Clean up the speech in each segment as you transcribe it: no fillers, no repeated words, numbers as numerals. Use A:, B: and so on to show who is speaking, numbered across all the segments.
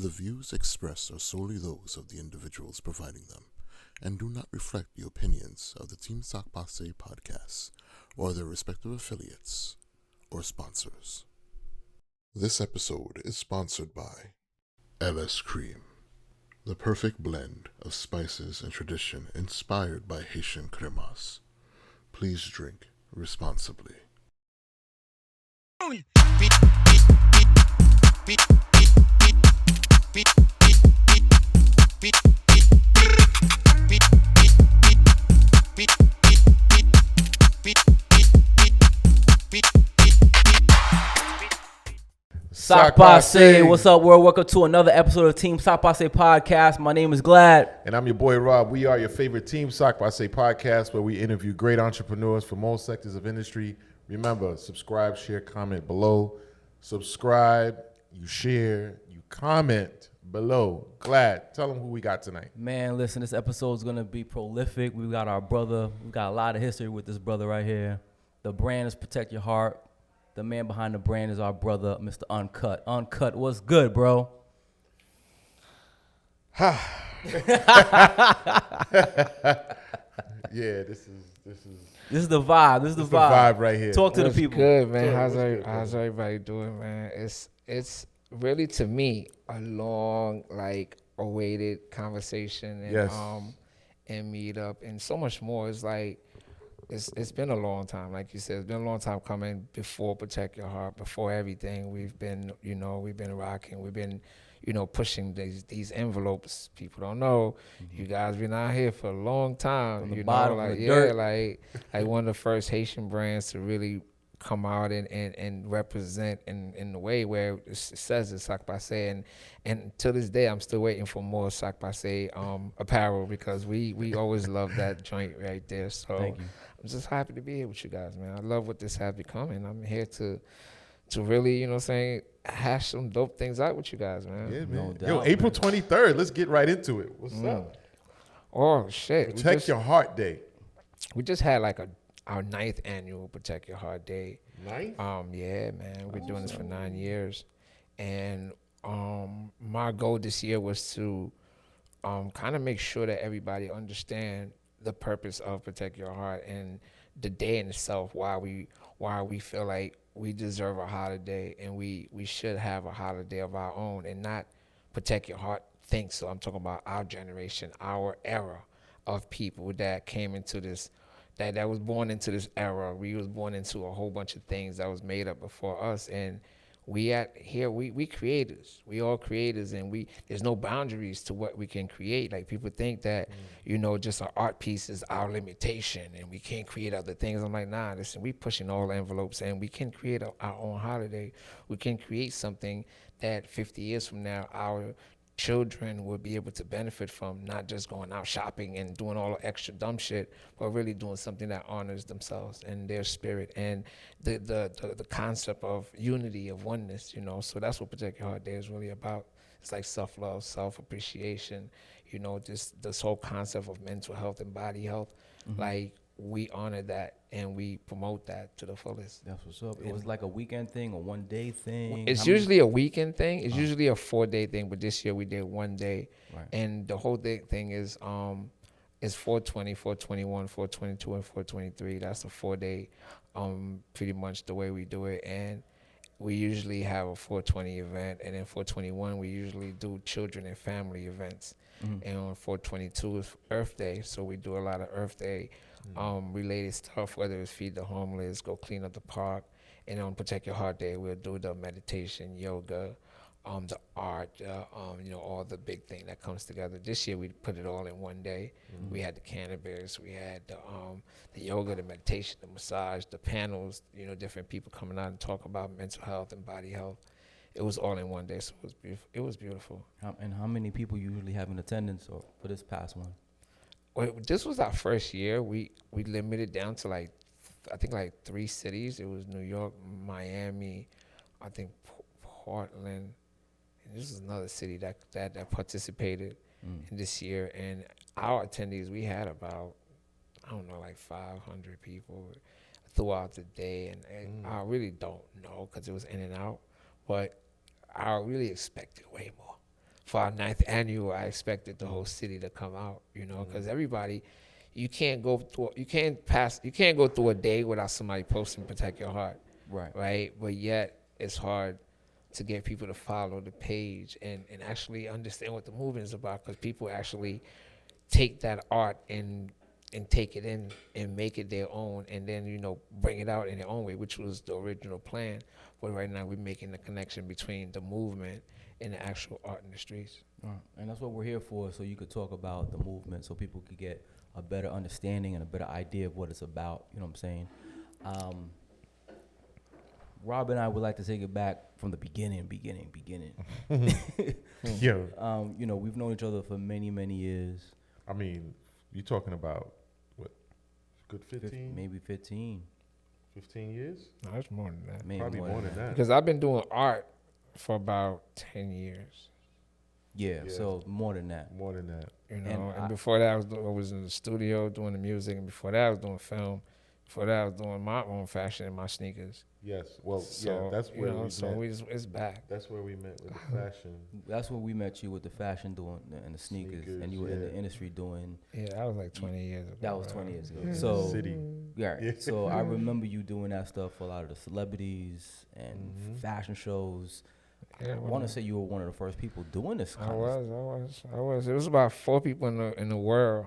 A: The views expressed are solely those of the individuals providing them and do not reflect the opinions of the Team Pase podcast or their respective affiliates or sponsors. This episode is sponsored by LS Cream, the perfect blend of spices and tradition inspired by Haitian cremas. Please drink responsibly.
B: Pase, what's up, world? Welcome to another episode of Team Pase podcast. My name is Glad.
C: And I'm your boy, Rob. We are your favorite Team Pase podcast where we interview great entrepreneurs from all sectors of industry. Remember, subscribe, share, comment below. Subscribe, you share, you comment below. Glad. Tell them who we got tonight.
B: Man, listen, this episode is going to be prolific. We got our brother. We got a lot of history with this brother right here. The brand is Protect Your Heart. The man behind the brand is our brother, Mr. Uncut. Uncut, what's good, bro?
C: Yeah, this
B: is the vibe. This is the
C: vibe right here.
B: Talk to the people.
D: Good, man. How's everybody doing, man? It's really, to me, a long, awaited conversation and meet up and so much more. It's like it's been a long time, like you said. It's been a long time coming. Before Protect Your Heart, before everything, we've been rocking. We've been, pushing these envelopes. People don't know. Mm-hmm. You guys been out here for a long time. Like one of the first Haitian brands to really come out and represent in the way where it says it's Sac Pase, and to this day I'm still waiting for more Sac Pase apparel, because we always love that joint right there. So
B: thank you.
D: I'm just happy to be here with you guys, man. I love what this has become, and I'm here to really, hash some dope things out with you guys, man.
C: Yeah, man.
B: No doubt,
C: Yo, April 23rd, let's get right into it. What's up?
D: Oh, shit.
C: Protect Your Heart Day.
D: We just had our 9th annual Protect Your Heart Day.
C: 9th?
D: Yeah, man. We're doing this for 9 years. And my goal this year was to kind of make sure that everybody understand the purpose of Protect Your Heart and the day in itself, why we feel like we deserve a holiday, and we should have a holiday of our own and not Protect Your Heart things. So I'm talking about our generation, our era of people that came into this, that was born into this era. We was born into a whole bunch of things that was made up before us, and we creators. We all creators, and there's no boundaries to what we can create. Like, people think that just an art piece is our limitation and we can't create other things. I'm like, nah, listen, we pushing all the envelopes, and we can create our own holiday. We can create something that 50 years from now our children will be able to benefit from, not just going out shopping and doing all the extra dumb shit, but really doing something that honors themselves and their spirit and the concept of unity, of oneness, So that's what Protect Your Heart Day is really about. It's like self-love, self-appreciation, this whole concept of mental health and body health. Mm-hmm. Like, we honor that and we promote that to the fullest.
B: That's what's up. It was like a weekend thing, a one-day thing.
D: It's usually a weekend thing. It's usually a 4-day thing, but this year we did 1 day.
B: Right. And
D: the whole thing is 420, 421, 422, and 423. That's a 4-day, pretty much the way we do it. And we usually have a 420 event, and then 421 we usually do children and family events. Mm-hmm. And on 422 is Earth Day, so we do a lot of Earth Day related stuff, whether it's feed the homeless, go clean up the park. And on Protect Your Heart Day, we'll do the meditation, yoga, the art, all the big thing that comes together. This year we put it all in 1 day. Mm-hmm. We had the cannabis, we had the yoga, the meditation, the massage, the panels, different people coming out and talk about mental health and body health. It was all in 1 day, so it was beautiful.
B: And how many people usually have in attendance for this past one?
D: Well, this was our first year. We limited down to I think 3 cities. It was New York, Miami, I think Portland, and this is another city that participated in this year. And our attendees, we had about, 500 people throughout the day. And I really don't know, because it was in and out, but I really expected way more. for our 9th annual, I expected the whole city to come out, you know, because everybody, you can't go through a day without somebody posting "Protect Your Heart," right? But yet it's hard to get people to follow the page and actually understand what the movement is about, because people actually take that art and take it in and make it their own, and then, you know, bring it out in their own way, which was the original plan. But right now we're making the connection between the movement and the actual art in the streets.
B: And that's what we're here for, so you could talk about the movement, so people could get a better understanding and a better idea of what it's about. You know what I'm saying? Rob and I would like to take it back from the beginning.
C: Yeah.
B: You know, we've known each other for many, many years.
C: I mean, you're talking about, what, good 15?
B: Maybe 15.
C: 15 years?
D: No, it's more than that.
B: Maybe
C: Probably more than that.
D: Because I've been doing art for about 10 years.
B: Yeah,
C: Yeah.
B: so more than that.
C: More than that.
D: You know, and
B: I-
D: before that, I was in the studio doing the music, and before that, I was doing film. Before that, I was doing my own fashion in my sneakers.
C: Yes. Well,
D: So,
C: yeah, that's
D: you
C: where
D: know,
C: we
D: so
C: met.
D: it's back.
C: That's where we met with the fashion.
B: That's when we met you with the fashion doing and the sneakers, and you were in the
C: yeah.
B: industry doing.
D: Yeah, that was like 20 years ago.
B: That was
D: bro.
B: 20 years ago.
C: Yeah.
B: So
C: City.
B: yeah,
C: Yeah.
B: so I remember you doing that stuff for a lot of the celebrities and fashion shows.
D: Yeah,
B: I want to say you were one of the first people doing this.
D: I
B: kind of stuff.
D: was. It was about 4 people in the world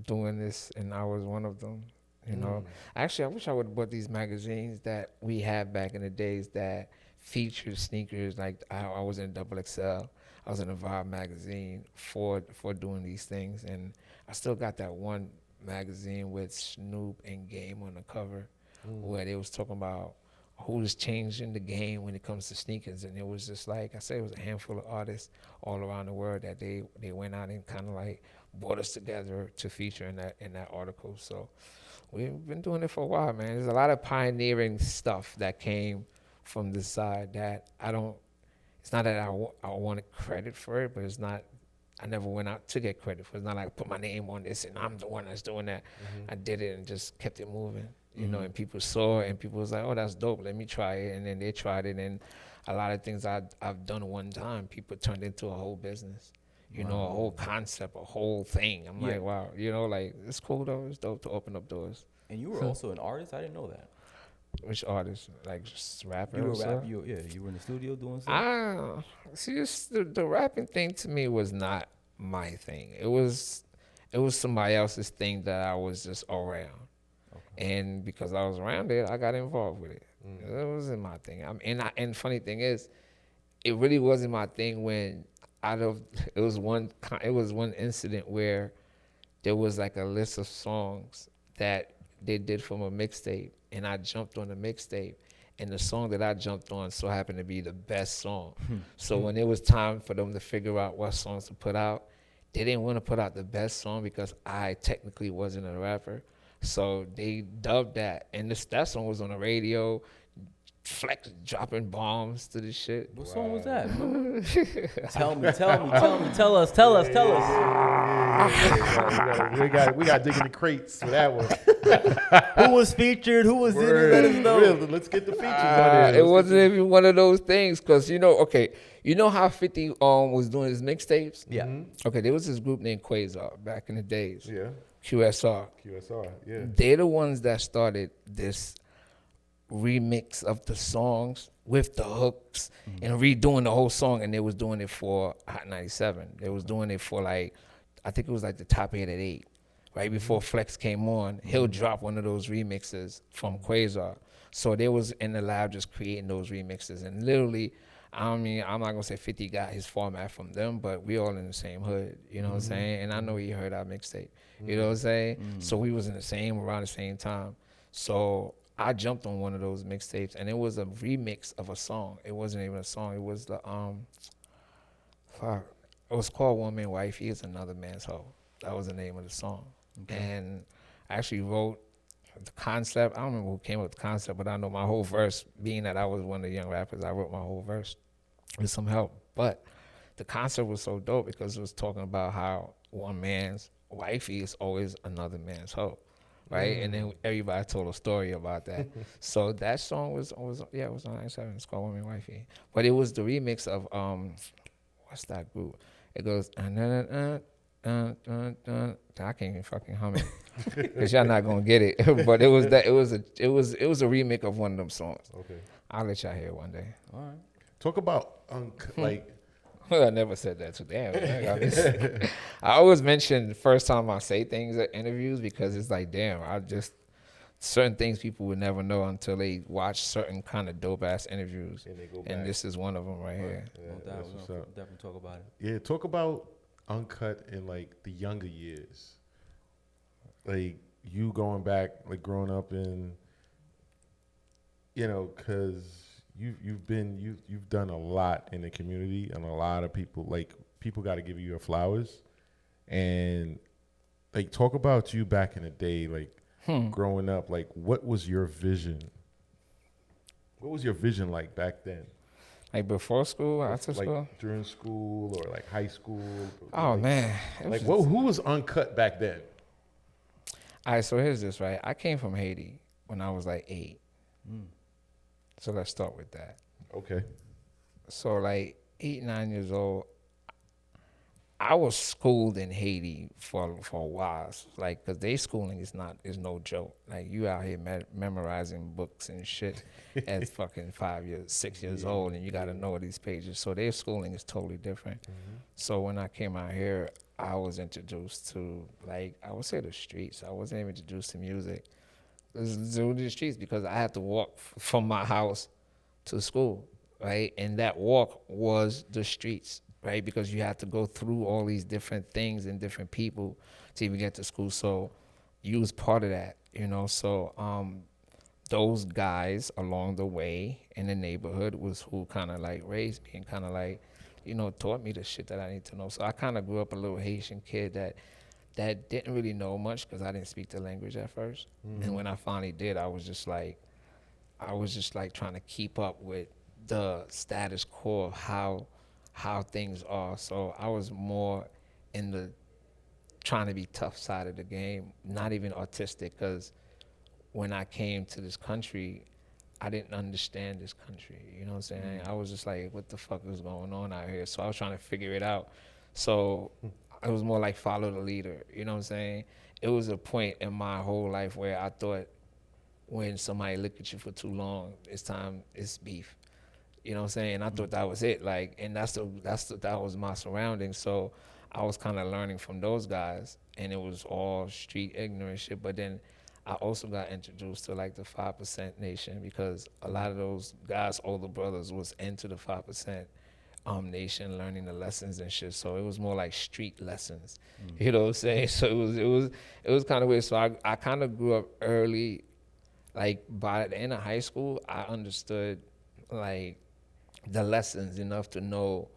D: doing this, and I was one of them. You know, actually, I wish I would have bought these magazines that we had back in the days that featured sneakers. Like I was in Double XL, I was in a Vibe magazine for doing these things, and I still got that one magazine with Snoop and Game on the cover, where they was talking about who's changing the game when it comes to sneakers. And it was just like I said, it was a handful of artists all around the world that they went out and kind of like brought us together to feature in that article. So we've been doing it for a while, man. There's a lot of pioneering stuff that came from this side that it's not that I wanted credit for it, but it's not, I never went out to get credit for it. It's not like I put my name on this and I'm the one that's doing that. I did it and just kept it moving, you know, and people saw it and people was like, oh, that's dope, let me try it. And then they tried it, and a lot of things I've done one time, people turned into a whole business. You know, a whole concept, a whole thing. I'm like, wow, you know, like, it's cool though. It's dope to open up doors.
B: And you were also an artist? I didn't know that.
D: Which artist? Like, just rapper?
B: You were
D: or something?
B: you were in the studio doing something?
D: See, the rapping thing to me was not my thing. It was somebody else's thing that I was just around. And because I was around it, I got involved with it. It wasn't my thing. And funny thing is, it really wasn't my thing when it was one incident where there was like a list of songs that they did from a mixtape, and I jumped on the mixtape, and the song that I jumped on so happened to be the best song. So when it was time for them to figure out what songs to put out, they didn't want to put out the best song because I technically wasn't a rapper. So they dubbed that, and that song was on the radio. Flex dropping bombs to the shit.
B: What song was that? Tell us.
C: We got digging the crates for that one.
B: Who was featured? Who was in it? Let us know.
C: Really, let's get the features on
D: It wasn't even one of those things, because you know how 50 was doing his mixtapes?
B: Yeah.
D: Okay, there was this group named Quasar back in the days.
C: Yeah.
D: QSR.
C: Yeah.
D: They're the ones that started this remix of the songs with the hooks and redoing the whole song, and they was doing it for Hot 97. They was doing it for I think it was like the top 8 at 8. Right before Flex came on, he'll drop one of those remixes from Quasar. So they was in the lab just creating those remixes, and literally, I mean, I'm not gonna say 50 got his format from them, but we all in the same hood, you know what I'm saying? And I know he heard our mixtape, you know what I'm saying? So we was in around the same time. So I jumped on one of those mixtapes, and it was a remix of a song. It wasn't even a song. It was the it was called One Man Wife. He is Another Man's Hoe. That was the name of the song. Okay. And I actually wrote the concept. I don't remember who came up with the concept, but I know my whole verse, being that I was one of the young rappers, I wrote my whole verse with some help. But the concept was so dope because it was talking about how one man's wifey is always another man's hoe. Right, and then everybody told a story about that. So that song was on 97. It's called Woman Wifey, but it was the remix of what's that group? It goes, I can't even fucking hum it because y'all not gonna get it. But it was a remake of one of them songs.
C: Okay.
D: I'll let y'all hear it one day.
B: All right.
C: Talk about like.
D: I never said that to them. I always mention the first time I say things at interviews because it's like, damn, certain things people would never know until they watch certain kind of dope ass interviews.
C: And they go back.
D: And this is one of them right here.
C: Yeah,
B: No doubt.
C: that's
B: We'll
C: what's up.
B: definitely talk about it.
C: Yeah, talk about Uncut in like the younger years. Like you going back, like growing up in, because you've done a lot in the community, and a lot of people got to give you your flowers, and like talk about you back in the day, like growing up, like what was your vision? What was your vision like back then?
D: Like before school, after
C: like
D: school?
C: during school or like high school?
D: Oh,
C: like,
D: man.
C: Like who was Uncut back then?
D: All right, so here's this, right? I came from Haiti when I was like 8. So let's start with that.
C: Okay.
D: So like 8, 9 years old, I was schooled in Haiti for a while, like, cause their schooling is no joke. Like you out here memorizing books and shit at fucking 5 years, 6 years old, and you got to know these pages. So their schooling is totally different. So when I came out here, I was introduced to, like, I would say the streets. I wasn't even introduced to music. It was to the streets because I had to walk from my house to school, right? And that walk was the streets, right? Because you had to go through all these different things and different people to even get to school. So you was part of that, So those guys along the way in the neighborhood was who kind of like raised me and kind of like, taught me the shit that I need to know. So I kind of grew up a little Haitian kid that didn't really know much because I didn't speak the language at first. And when I finally did, I was just like trying to keep up with the status quo of how things are. So I was more in the trying to be tough side of the game, not even autistic, because when I came to this country, I didn't understand this country. You know what I'm saying? I was just like, what the fuck is going on out here? So I was trying to figure it out. So it was more like follow the leader. You know what I'm saying? It was a point in my whole life where I thought when somebody look at you for too long, it's beef. You know what I'm saying? And I thought that was it. Like, and that was my surroundings. So I was kind of learning from those guys, and it was all street ignorant shit. But then I also got introduced to like the 5% Nation because a lot of those guys, older brothers, was into the 5% Nation, learning the lessons and shit. So it was more like street lessons. You know what I'm saying? So it was kind of weird. So I kind of grew up early. Like by the end of high school, I understood like the lessons enough to know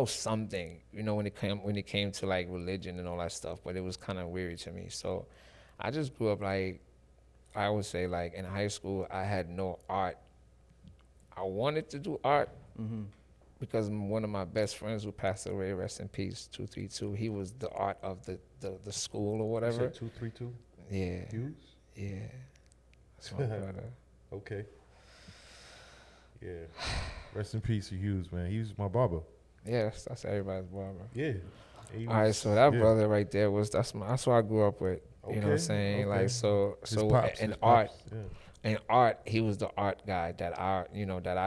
D: something, when it came to like religion and all that stuff. But it was kind of weird to me. So I just grew up like, I would say like in high school, I had no art. I wanted to do art because one of my best friends who passed away, rest in peace, 232, he was the art of the school or whatever.
C: 232?
D: Yeah.
C: Hughes?
D: Yeah. That's my brother.
C: Okay. Yeah. Rest in peace to Hughes, man. He was my barber.
D: Yeah, that's everybody's barber.
C: Yeah.
D: All right, so that brother right there that's what I grew up with. You know what I'm saying?
C: Okay.
D: Like so
C: Pops,
D: in
C: art.
D: Yeah. In art, he was the art guy that I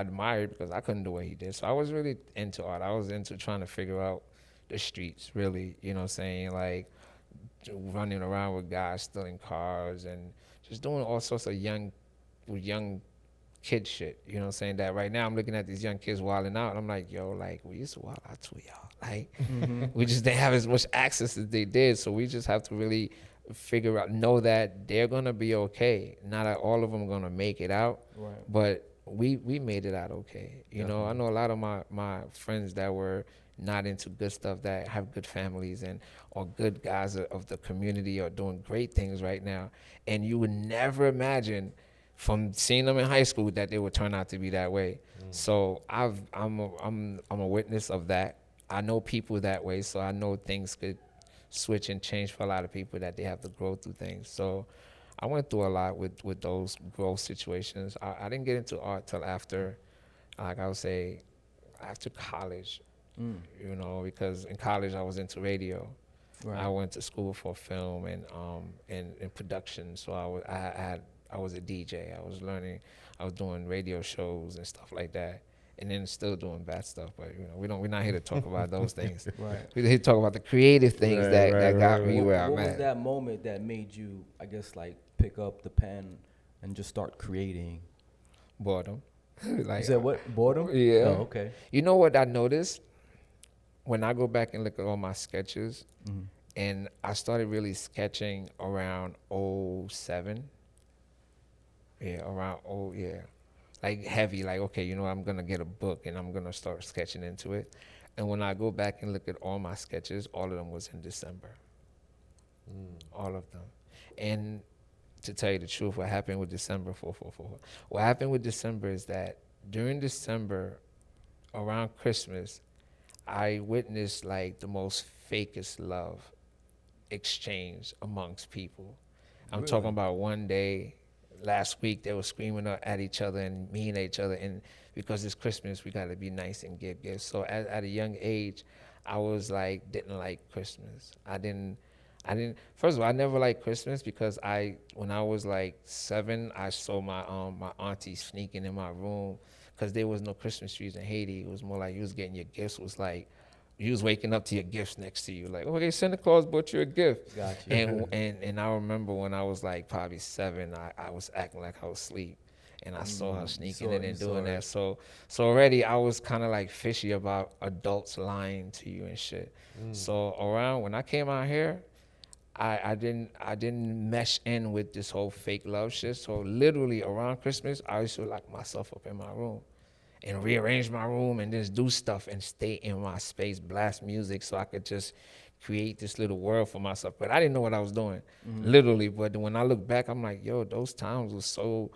D: admired because I couldn't do what he did. So I was really into art. I was into trying to figure out the streets, really. You know what I'm saying? Like running around with guys stealing cars and just doing all sorts of young kid shit. You know what I'm saying? That right now I'm looking at these young kids wilding out and I'm like, yo, like we used to wild out too, y'all. Like we just didn't have as much access as they did. So we just have to really know that they're gonna be okay. Not that all of them are gonna make it out,
B: Right.
D: but we made it out okay. You know, I know a lot of my friends that were not into good stuff that have good families or good guys of the community are doing great things right now. And you would never imagine from seeing them in high school that they would turn out to be that way. So I'm a witness of that. I know people that way, so I know things could switch and change for a lot of people, that they have to grow through things. So I went through a lot with those growth situations. I didn't get into art till after, like I would say, after college, you know, because in college I was into radio.
B: Right.
D: I went to school for film and production. So I was a DJ. I was learning. I was doing radio shows and stuff like that. And then still doing bad stuff, but you know, we're not here to talk about those things.
B: Right.
D: We're here to talk about the creative things that got me where I'm
B: What was
D: at.
B: that moment that made you, I guess, like pick up the pen and just start creating?
D: Boredom.
B: You
D: Like,
B: said what? Boredom?
D: Yeah.
B: Oh, okay.
D: you know what I noticed when I go back and look at all my sketches, and I started really sketching around '07. Yeah, around like heavy, like, okay, you know, I'm gonna get a book and I'm gonna start sketching into it. And when I go back and look at all my sketches, all of them was in December. All of them. And to tell you the truth, what happened with December 444? What happened with December is that during December, around Christmas, I witnessed like the most fakest love exchange amongst people. I'm
B: Really?
D: talking about one day last week they were screaming at each other and mean at each other, and because it's Christmas we got to be nice and give gifts. So at a young age I was like, didn't like Christmas. I didn't first of all, I never liked Christmas because when I was like 7, I saw my auntie sneaking in my room because there was no Christmas trees in Haiti. It was more like you was getting your gifts, was like you was waking up to your gifts next to you, like, okay, Santa Claus bought you a gift.
B: Gotcha.
D: And I remember when I was like probably 7, I was acting like I was asleep, and I saw her sneaking in and doing that. So already I was kind of like fishy about adults lying to you and shit. So around when I came out here, I didn't mesh in with this whole fake love shit. So literally around Christmas, I used to lock myself up in my room and rearrange my room and just do stuff and stay in my space, blast music so I could just create this little world for myself. But I didn't know what I was doing, literally. But when I look back, I'm like, yo, those times was so,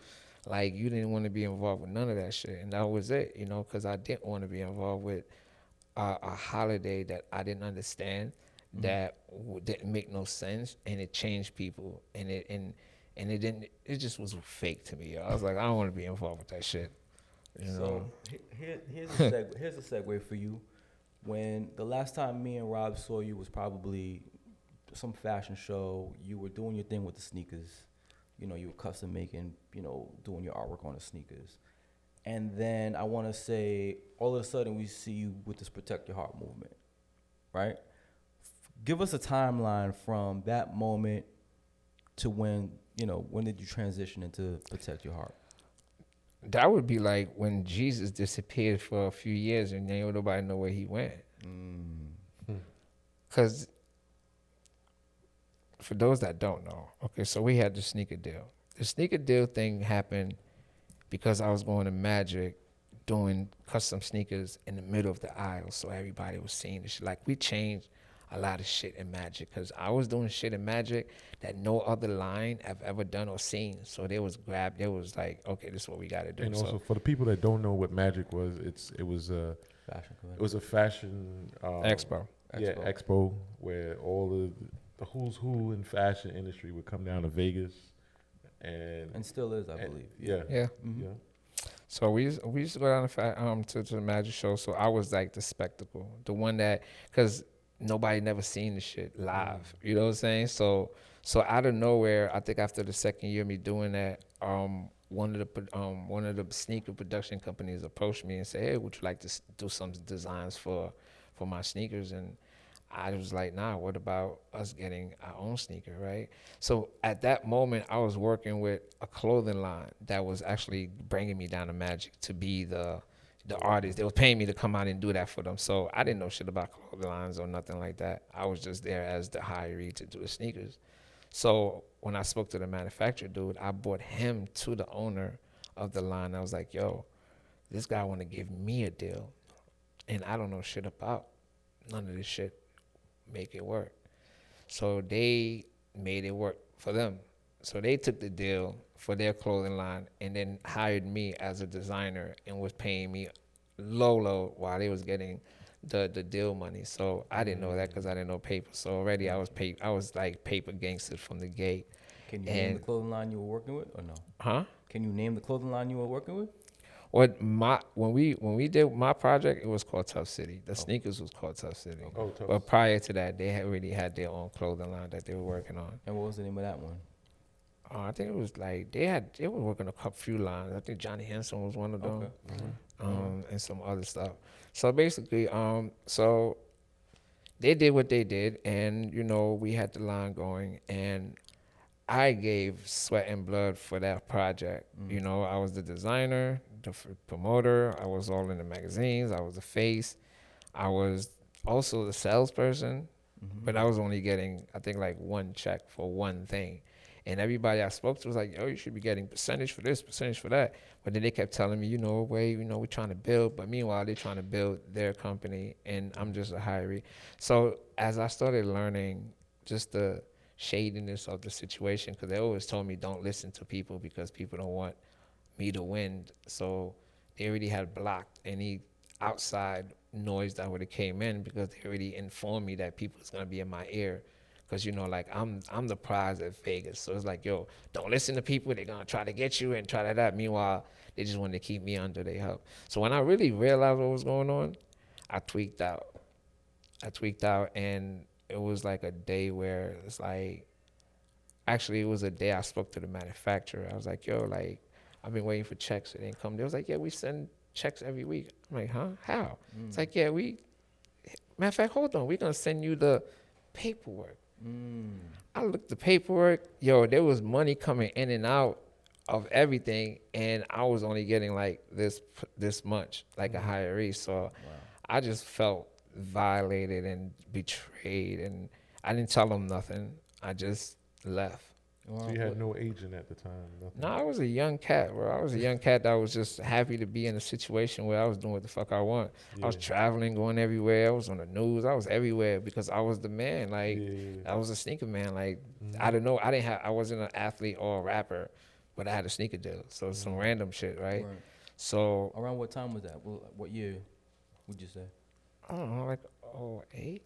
D: like, you didn't want to be involved with none of that shit. And that was it, you know, because I didn't want to be involved with a holiday that I didn't understand, that didn't make no sense, and it changed people. And it just was fake to me. I was like, I don't want to be involved with that shit. You know?
B: So here's a segue for you. When the last time me and Rob saw you was probably some fashion show. You were doing your thing with the sneakers. You know, you were custom making, you know, doing your artwork on the sneakers. And then I want to say, all of a sudden we see you with this Protect Your Heart movement, right? Give us a timeline from that moment to when, you know, when did you transition into Protect Your Heart?
D: That would be like when Jesus disappeared for a few years and then nobody know where he went. Because for those that don't know, okay, so we had the sneaker deal. The sneaker deal thing happened because I was going to Magic doing custom sneakers in the middle of the aisle, so everybody was seeing this shit. Like, we changed a lot of shit in Magic because I was doing shit in Magic that no other line have ever done or seen. So they was like, okay, this is what we got to do.
C: And
D: so,
C: also for the people that don't know what Magic was, it was a fashion
D: Expo.
C: Yeah, expo where all the who's who in fashion industry would come down to Vegas, and
B: still is, I believe.
C: Yeah.
B: Mm-hmm.
C: Yeah.
D: So we used to go down to the Magic show. So I was like the spectacle, the one that, because nobody never seen the shit live. You know what I'm saying? So out of nowhere, I think after the second year of me doing that, one of the sneaker production companies approached me and said, "Hey, would you like to do some designs for my sneakers?" And I was like, "Nah, what about us getting our own sneaker, right?" So at that moment, I was working with a clothing line that was actually bringing me down to Magic to be the artist. They were paying me to come out and do that for them. So I didn't know shit about clothing lines or nothing like that. I was just there as the hiree to do the sneakers. So when I spoke to the manufacturer dude, I brought him to the owner of the line. I was like, yo, this guy want to give me a deal, and I don't know shit about none of this shit. Make it work. So they made it work for them. So they took the deal for their clothing line and then hired me as a designer and was paying me low while they was getting the deal money. So I didn't know that because I didn't know paper. So already I was like paper gangster from the gate.
B: Can you name the clothing line you were working with or no?
D: Huh?
B: Can you name the clothing line you were working with?
D: When we did my project, it was called Tough City. The sneakers was called Tough City.
C: Oh, Tough.
D: But prior to that, they had already had their own clothing line that they were working on.
B: And what was the name of that one?
D: I think it was like they were working a few lines. I think Johnny Henson was one of them, and some other stuff. So basically, so they did what they did, and we had the line going, and I gave sweat and blood for that project. I was the designer, the promoter. I was all in the magazines. I was the face. I was also the salesperson, but I was only getting, I think, like one check for one thing. And everybody I spoke to was like, "Oh, you should be getting percentage for this, percentage for that." But then they kept telling me, we're trying to build. But meanwhile, they're trying to build their company, and I'm just a hiree. So as I started learning just the shadiness of the situation, because they always told me don't listen to people because people don't want me to win. So they already had blocked any outside noise that would have came in, because they already informed me that people was going to be in my ear. Because, like, I'm the prize at Vegas. So it's like, yo, don't listen to people. They're going to try to get you and try that. Meanwhile, they just wanted to keep me under their help. So when I really realized what was going on, I tweaked out. And it was like a day where it's like, actually, it was a day I spoke to the manufacturer. I was like, yo, like, I've been waiting for checks. It didn't come. They was like, yeah, we send checks every week. I'm like, huh? How? It's like, yeah, matter of fact, hold on. We're going to send you the paperwork. I looked the paperwork. Yo, there was money coming in and out of everything, and I was only getting like this much, like a hiree. So I just felt violated and betrayed, and I didn't tell them nothing. I just left.
C: So you had no agent at the time? Nothing.
D: No, I was a young cat, bro. I was a young cat that was just happy to be in a situation where I was doing what the fuck I want. I was traveling, going everywhere. I was on the news. I was everywhere because I was the man. Like, I was a sneaker man. Like, I don't know. I wasn't an athlete or a rapper, but I had a sneaker deal. So some random shit, right? So
B: around what time was that? What year would you say?
D: I don't know, like 08?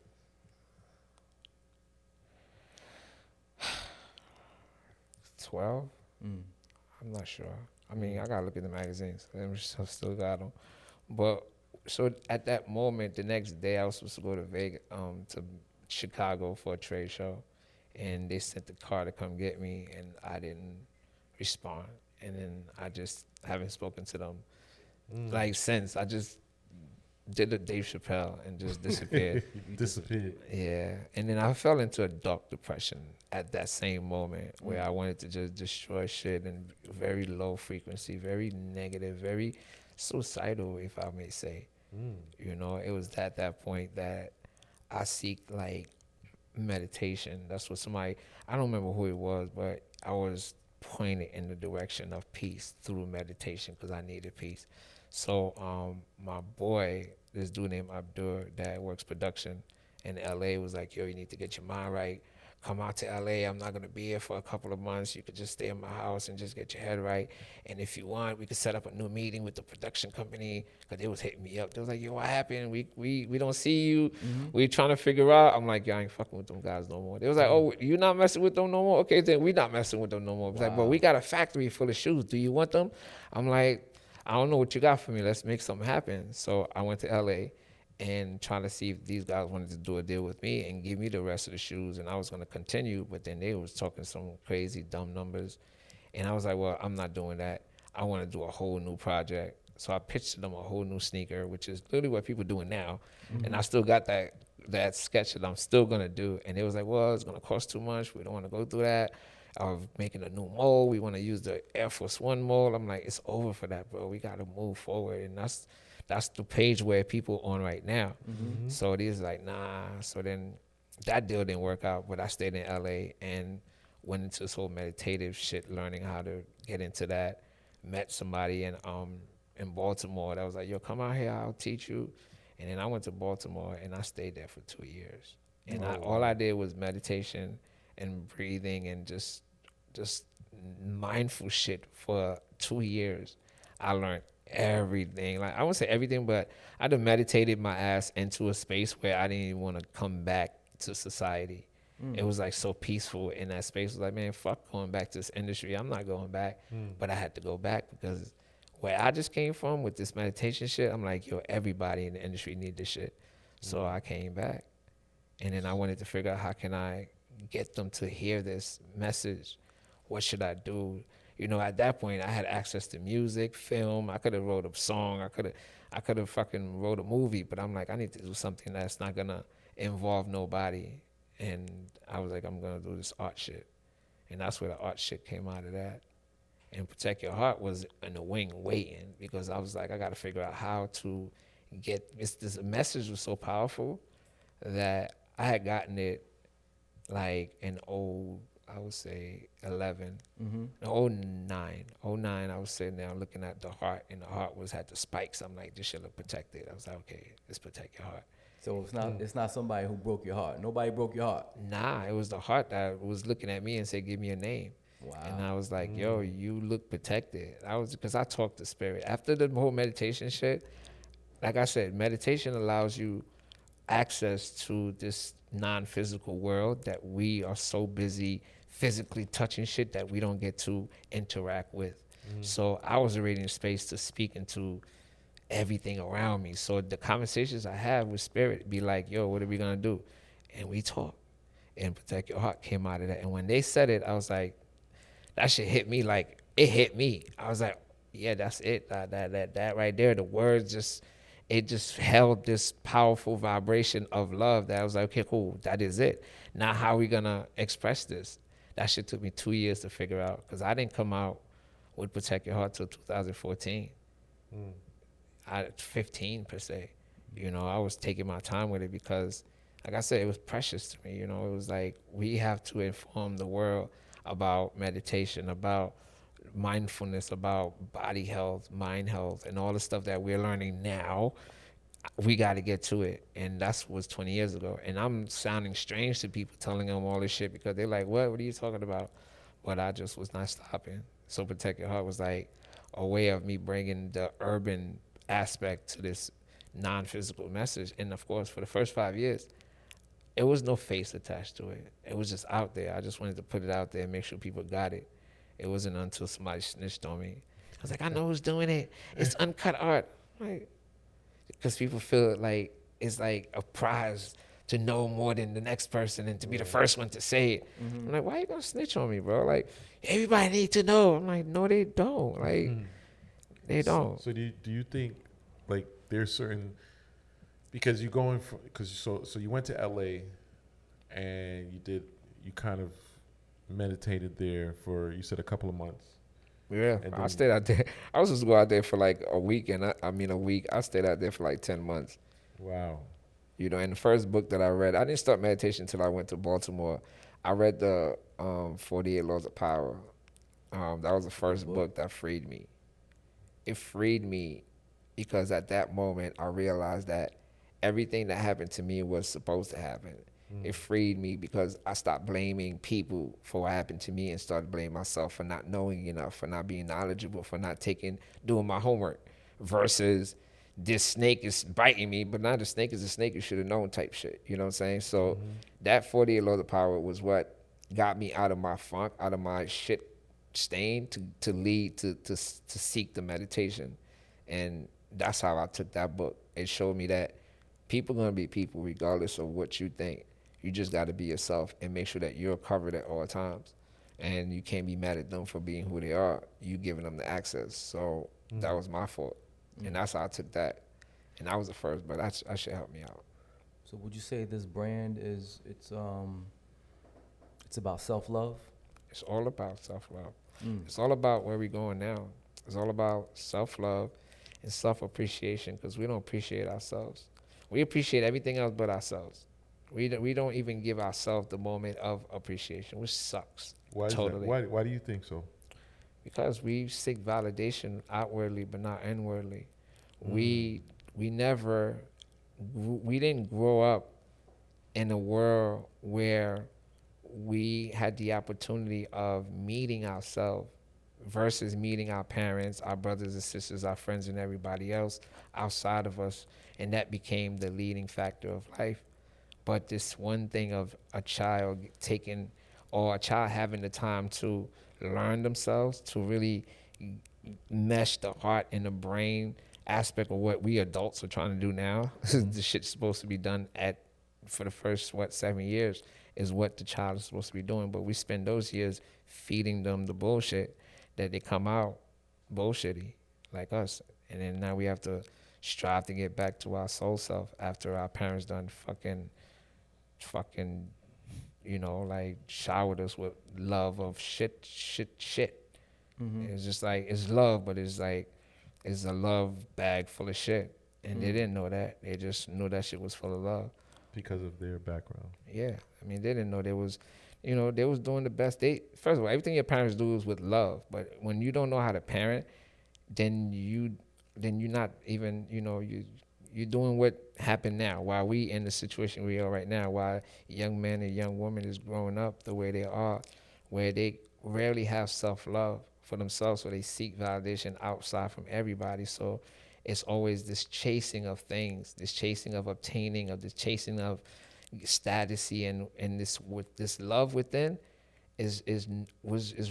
D: 12? I'm not sure. I mean, I gotta look at the magazines. I still got them. But so at that moment, the next day, I was supposed to go to Vegas, to Chicago for a trade show, and they sent the car to come get me, and I didn't respond. And then I just haven't spoken to them like since. I just did a Dave Chappelle and just disappeared.
C: Disappeared.
D: Yeah. And then I fell into a dark depression at that same moment where I wanted to just destroy shit, and very low frequency, very negative, very suicidal, if I may say. It was at that point that I seek like meditation. That's what I don't remember who it was, but I was pointed in the direction of peace through meditation because I needed peace. So my boy, this dude named Abdur that works production in LA, was like, yo, you need to get your mind right. Come out to LA. I'm not going to be here for a couple of months. You could just stay in my house and just get your head right. And if you want, we could set up a new meeting with the production company, because they was hitting me up. They was like, yo, what happened? We don't see you. We trying to figure out. I'm like, yo, I ain't fucking with them guys no more. They was like, oh, you not messing with them no more? Okay, then we not messing with them no more. It's like, but we got a factory full of shoes. Do you want them? I'm like, I don't know what you got for me. Let's make something happen. So I went to LA and trying to see if these guys wanted to do a deal with me and give me the rest of the shoes, and I was going to continue, but then they was talking some crazy dumb numbers, and I was like, well, I'm not doing that. I want to do a whole new project. So I pitched to them a whole new sneaker, which is literally what people are doing now, and I still got that sketch that I'm still going to do, and they was like, well, it's going to cost too much. We don't want to go through that. Of making a new mold. We want to use the Air Force One mold. I'm like, it's over for that, bro. We got to move forward, and that's the page where people on right now. So it is like, nah. So then that deal didn't work out, but I stayed in LA and went into this whole meditative shit, learning how to get into that. Met somebody in Baltimore that was like, yo, come out here, I'll teach you. And then I went to Baltimore and I stayed there for 2 years. And all I did was meditation and breathing and just mindful shit for 2 years. I learned everything. Like, I won't say everything, but I done meditated my ass into a space where I didn't even want to come back to society. It was like so peaceful in that space. It was like, man, fuck going back to this industry. I'm not going back. But I had to go back because where I just came from with this meditation shit, I'm like, yo, everybody in the industry need this shit. So I came back, and then I wanted to figure out how can I get them to hear this message. What should I do? You know, at that point, I had access to music, film. I could have wrote a song. I could have fucking wrote a movie. But I'm like, I need to do something that's not gonna involve nobody. And I was like, I'm gonna do this art shit, and that's where the art shit came out of that. And Protect Your Heart was in the wing waiting, because I was like, I got to figure out how to get this message was so powerful that I had gotten it like in I would say 11, no, 09. 09, I was sitting there looking at the heart, and the heart had the spikes. I'm like, this shit look protected. I was like, okay, let's protect your heart.
B: So it's not somebody who broke your heart. Nobody broke your heart.
D: Nah, it was the heart that was looking at me and said, give me a name.
B: Wow.
D: And I was like, yo, you look protected. Because I talked to spirit. After the whole meditation shit, like I said, meditation allows you access to this non-physical world that we are so busy physically touching shit that we don't get to interact with. So I was already in space to speak into everything around me. So the conversations I have with spirit be like, yo, what are we gonna do? And we talk. And Protect Your Heart came out of that. And when they said it, I was like, that shit hit me like it hit me. I was like, yeah, that's it. That right there, the words just held this powerful vibration of love that I was like, okay, cool, that is it. Now how are we gonna express this? That shit took me 2 years to figure out, because I didn't come out with Protect Your Heart till 2014. 15 per se. You know, I was taking my time with it because, like I said, it was precious to me. You know, it was like, we have to inform the world about meditation, about mindfulness, about body health, mind health, and all the stuff that we're learning now. We got to get to it. And that was 20 years ago. And I'm sounding strange to people telling them all this shit, because they're like, what are you talking about? But I just was not stopping. So Protect Your Heart was like a way of me bringing the urban aspect to this non-physical message. And of course, for the first 5 years, it was no face attached to it. It was just out there. I just wanted to put it out there and make sure people got it. It wasn't until somebody snitched on me. I was like, I know who's doing it. It's uncut art. Like, because people feel like it's like a prize to know more than the next person and to be the first one to say it. I'm like, why are you gonna snitch on me, bro? Like, everybody need to know. I'm like, no, they don't. Like, they don't.
C: So do you think, like, there's certain, because you're going for, because so you went to LA and you kind of meditated there for, you said, a couple of months.
D: Yeah, I stayed out there. I was supposed to go out there for like a week, and a week. I stayed out there for like 10 months.
C: Wow.
D: You know, and the first book that I read, I didn't start meditation until I went to Baltimore. I read the 48 Laws of Power. That was the first book that freed me. It freed me because at that moment I realized that everything that happened to me was supposed to happen. It freed me because I stopped blaming people for what happened to me and started blaming myself for not knowing enough, for not being knowledgeable, for not doing my homework, versus this snake is biting me, but now the snake is a snake, you should have known type shit. You know what I'm saying? So that 48 Laws of Power was what got me out of my funk, out of my shit stain to lead to seek the meditation. And that's how I took that book. It showed me that people gonna be people regardless of what you think. You just got to be yourself and make sure that you're covered at all times. And you can't be mad at them for being who they are. You giving them the access. So that was my fault. And that's how I took that. And I was the first, but that should help me out.
B: So would you say this brand it's about self-love?
D: It's all about self-love. It's all about where we're going now. It's all about self-love and self-appreciation, because we don't appreciate ourselves. We appreciate everything else but ourselves. We don't even give ourselves the moment of appreciation, which sucks.
C: Why is
D: totally.
C: that? Why do you think so?
D: Because we seek validation outwardly but not inwardly. We didn't grow up in a world where we had the opportunity of meeting ourselves versus meeting our parents, our brothers and sisters, our friends, and everybody else outside of us. And that became the leading factor of life. But this one thing of a child having the time to learn themselves, to really mesh the heart and the brain aspect of what we adults are trying to do now. The shit's supposed to be done for the first 7 years is what the child is supposed to be doing, but we spend those years feeding them the bullshit that they come out bullshitty like us, and then now we have to strive to get back to our soul self after our parents done fucking like showered us with love of shit. It's just like, it's love, but it's like, it's a love bag full of shit. And they didn't know that. They just knew that shit was full of love.
C: Because of their background.
D: Yeah. I mean, they didn't know they was doing the best. First of all, everything your parents do is with love. But when you don't know how to parent, then you're not even, you're doing what happened now. While we in the situation we are right now, while young men and young women is growing up the way they are, where they rarely have self-love for themselves, so they seek validation outside from everybody. So it's always this chasing of things, this chasing of obtaining, of this chasing of statusy, and this love within is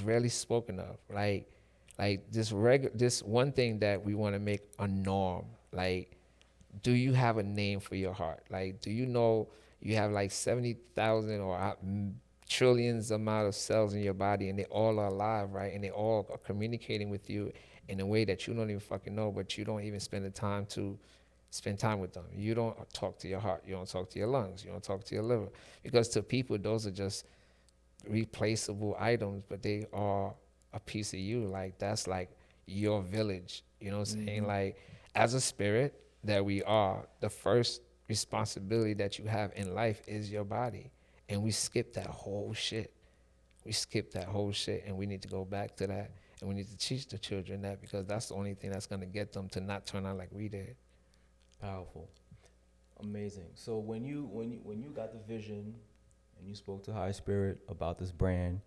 D: rarely spoken of. Like this one thing that we want to make a norm. Like, do you have a name for your heart? Like, do you know you have like 70,000 or trillions amount of cells in your body, and they all are alive, right? And they all are communicating with you in a way that you don't even fucking know, but you don't even spend the time to spend time with them. You don't talk to your heart. You don't talk to your lungs. You don't talk to your liver. Because to people, those are just replaceable items, but they are a piece of you. Like, that's like your village. You know what I'm saying? Like, as a spirit that we are, the first responsibility that you have in life is your body. And we skip that whole shit. And we need to go back to that. And we need to teach the children that, because that's the only thing that's going to get them to not turn out like we did.
B: Powerful. Amazing. So when you got the vision and you spoke to High Spirit about this brand,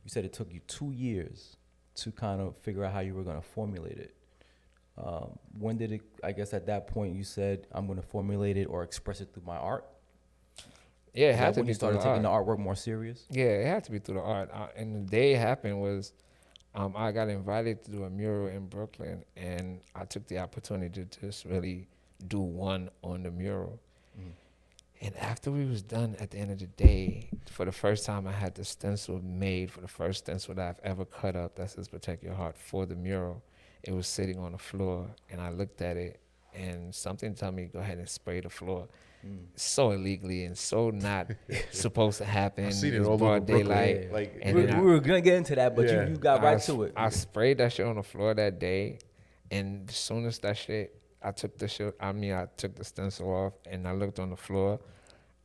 B: you said it took you 2 years to kind of figure out how you were going to formulate it. When did it, I guess at that point you said, I'm going to formulate it or express it through my art?
D: Yeah, it
B: Is
D: had
B: that
D: to
B: when
D: be
B: you started
D: through
B: taking
D: the art.
B: the artwork more serious?
D: Yeah, it had to be through the art. And the day it happened was, I got invited to do a mural in Brooklyn, and I took the opportunity to just really do one on the mural. And after we was done, at the end of the day, for the first time, I had the stencil made, for the first stencil that I've ever cut up that says "Protect Your Heart" for the mural. It was sitting on the floor, and I looked at it, and something told me, go ahead and spray the floor. So illegally and so not supposed to happen.
C: I've seen it
D: was
C: all over
D: broad
C: Brooklyn.
D: daylight.
C: Like,
D: And
B: we
D: then
B: were going to get into that, but
C: Yeah.
B: you got right to it.
D: I sprayed that shit on the floor that day, and as soon as that shit, I took the stencil off, and I looked on the floor.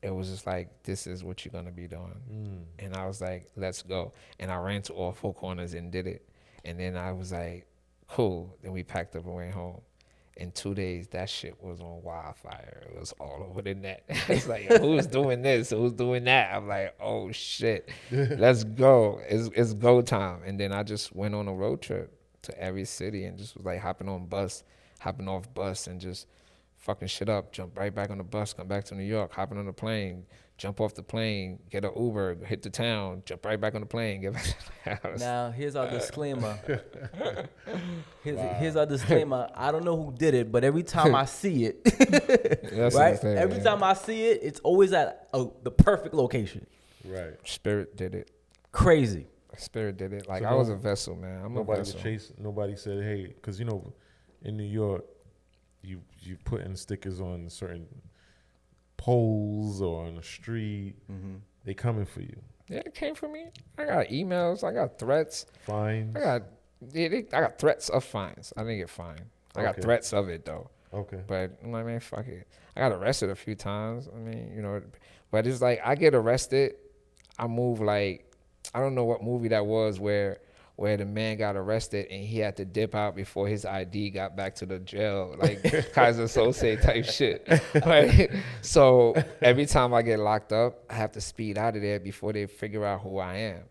D: It was just like, this is what you're gonna be doing. And I was like, let's go. And I ran to all four corners and did it. And then I was like, cool. Then we packed up and went home. In 2 days, that shit was on wildfire. It was all over the net. It's like, who's doing this? Who's doing that? I'm like, oh shit, let's go. It's go time. And then I just went on a road trip to every city and just was like hopping off bus and just fucking shit up, jump right back on the bus, come back to New York, hopping on the plane, jump off the plane, get an Uber, hit the town, jump right back on the plane, get back to the house.
B: Now, here's our disclaimer. Here's our disclaimer. I don't know who did it, but every time I see it, right? Every time I see it, it's always at the perfect location.
C: Right.
D: Spirit did it.
B: Crazy.
D: Spirit did it. Like,
C: So
D: I was a vessel, man. I'm a
C: Nobody
D: vessel.
C: Nobody said, hey, because in New York, you putting stickers on certain poles or on the street. They coming for you.
D: Yeah, it came from me. I got emails. I got threats.
C: Fines.
D: I got threats of fines. I didn't get fined. I got
C: Okay.
D: threats of it though.
C: Okay.
D: But I'm like, man, fuck it. I got arrested a few times. I mean, but it's like I get arrested. I move like, I don't know what movie that was where the man got arrested and he had to dip out before his ID got back to the jail, like Kaiser Sose type shit. Right? So every time I get locked up, I have to speed out of there before they figure out who I am.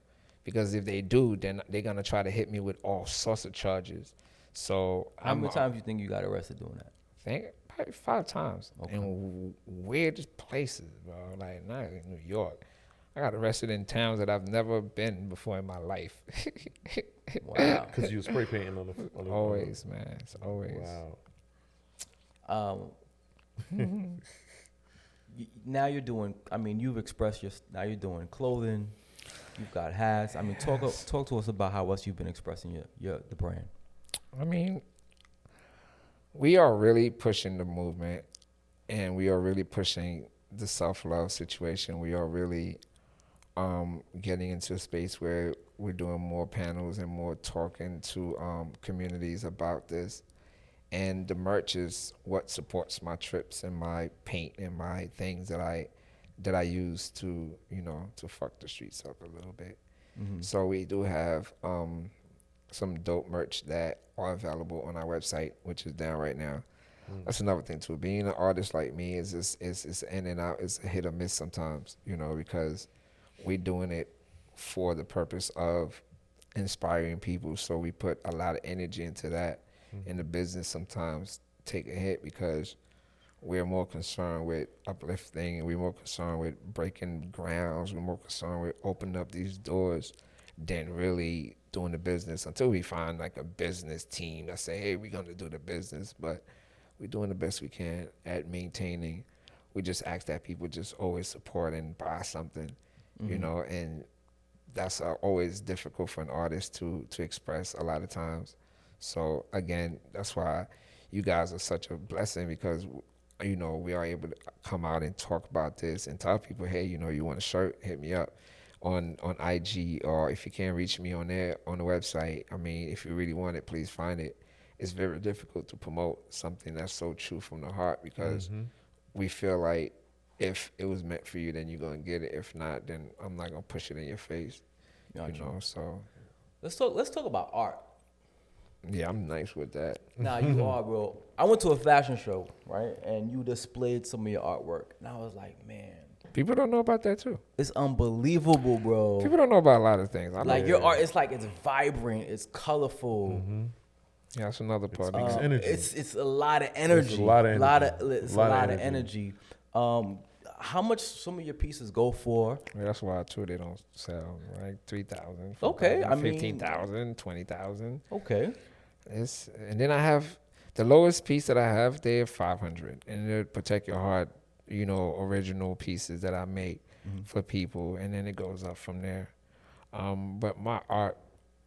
D: Because if they do, then they're going to try to hit me with all sorts of charges. So
B: How many times you think you got arrested doing that?
D: I think probably 5 times.
B: Okay.
D: In weirdest places, bro. Like, not in New York. I got arrested in towns that I've never been before in my life.
B: Wow.
C: Because you were spray painting on the
D: Always, man. It's always.
C: Wow.
B: Now you're doing. I mean, you've expressed your. Now you're doing clothing. You've got hats. I mean, talk to us about how else you've been expressing the brand.
D: I mean, we are really pushing the movement, and we are really pushing the self-love situation. We are really getting into a space where we're doing more panels and more talking to communities about this. And the merch is what supports my trips and my paint and my things that I use to, to fuck the streets up a little bit. Mm-hmm. So we do have some dope merch that are available on our website, which is down right now. That's another thing too. Being an artist like me is in and out. It's a hit or miss sometimes, because we're doing it for the purpose of inspiring people. So we put a lot of energy into that. And the business sometimes take a hit because we're more concerned with uplifting, and we're more concerned with breaking grounds. We're more concerned with opening up these doors than really doing the business until we find like a business team that say, hey, we're going to do the business. But we're doing the best we can at maintaining. We just ask that people just always support and buy something, and that's always difficult for an artist to express a lot of times. So again, that's why you guys are such a blessing, because we are able to come out and talk about this and tell people, hey, you want a shirt, hit me up on IG, or if you can't reach me on there on the website. I mean, if you really want it, please find it. It's very difficult to promote something that's so true from the heart, because we feel like if it was meant for you, then you're gonna get it. If not, then I'm not gonna push it in your face.
B: Gotcha.
D: So
B: let's talk about art.
D: Yeah, I'm nice with that.
B: Nah, you are, bro. I went to a fashion show, right? And you displayed some of your artwork. And I was like, man.
D: People don't know about that, too.
B: It's unbelievable, bro.
D: People don't know about a lot of things.
B: Like, your art, it's vibrant. It's colorful.
D: Mm-hmm. Yeah, that's another part.
B: It's a lot of energy.
C: It's a lot of
B: energy. How much some of your pieces go for?
D: Yeah, that's why too they don't sell, right? 3,000.
B: Okay, I mean
D: 15,000, 20,000.
B: Okay.
D: And then I have the lowest piece that I have there, 500, and they're Protect Your Heart, original pieces that I make for people, and then it goes up from there. But my art,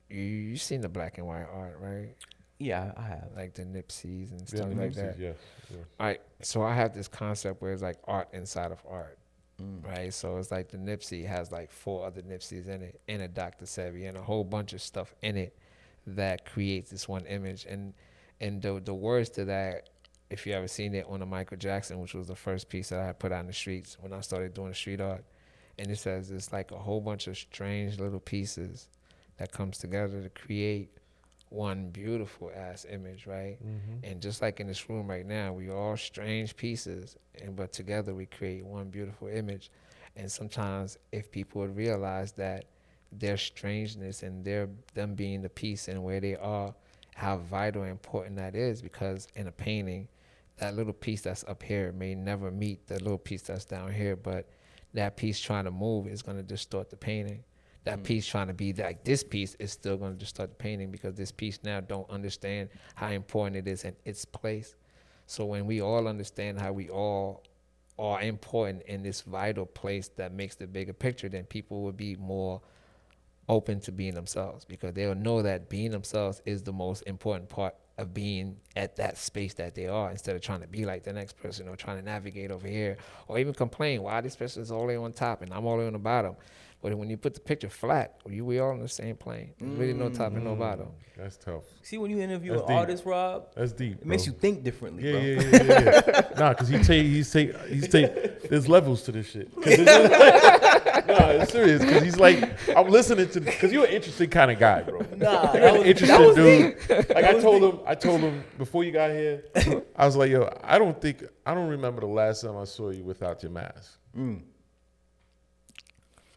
D: you seen the black and white art, right?
B: Yeah, I have.
D: Like the Nipseys and stuff like that.
C: Yeah.
D: All right, so I have this concept where it's like art inside of art, right? So it's like the Nipsey has like 4 other Nipseys in it, and a Dr. Sebi, and a whole bunch of stuff in it that creates this one image. And the words to that, if you ever seen it on the Michael Jackson, which was the first piece that I put out in the streets when I started doing street art, and it says it's like a whole bunch of strange little pieces that comes together to create one beautiful ass image, right? And just like in this room right now, we all strange pieces, but together we create one beautiful image. And sometimes if people would realize that their strangeness and them being the piece and where they are, how vital and important that is, because in a painting, that little piece that's up here may never meet the little piece that's down here, but that piece trying to move is going to distort the painting. That piece trying to be like this piece is still going to distort the painting, because this piece now don't understand how important it is in its place. So when we all understand how we all are important in this vital place that makes the bigger picture, then people will be more open to being themselves, because they'll know that being themselves is the most important part of being at that space that they are, instead of trying to be like the next person or trying to navigate over here, or even complain why this person is all the way on top and I'm all the way on the bottom. But when you put the picture flat, we all on the same plane. There's really no top and no bottom.
C: That's tough.
B: See, when you interview an artist, Rob,
C: that's deep.
B: It makes you think differently, bro.
C: Yeah. Nah, because he's take. There's levels to this shit. No, it's serious. Because he's like, I'm listening to, because you're an interesting kind of guy, bro.
B: Nah,
C: you're an interesting dude.
B: Deep.
C: Like I told him before you got here, I was like, yo, I don't remember the last time I saw you without your mask.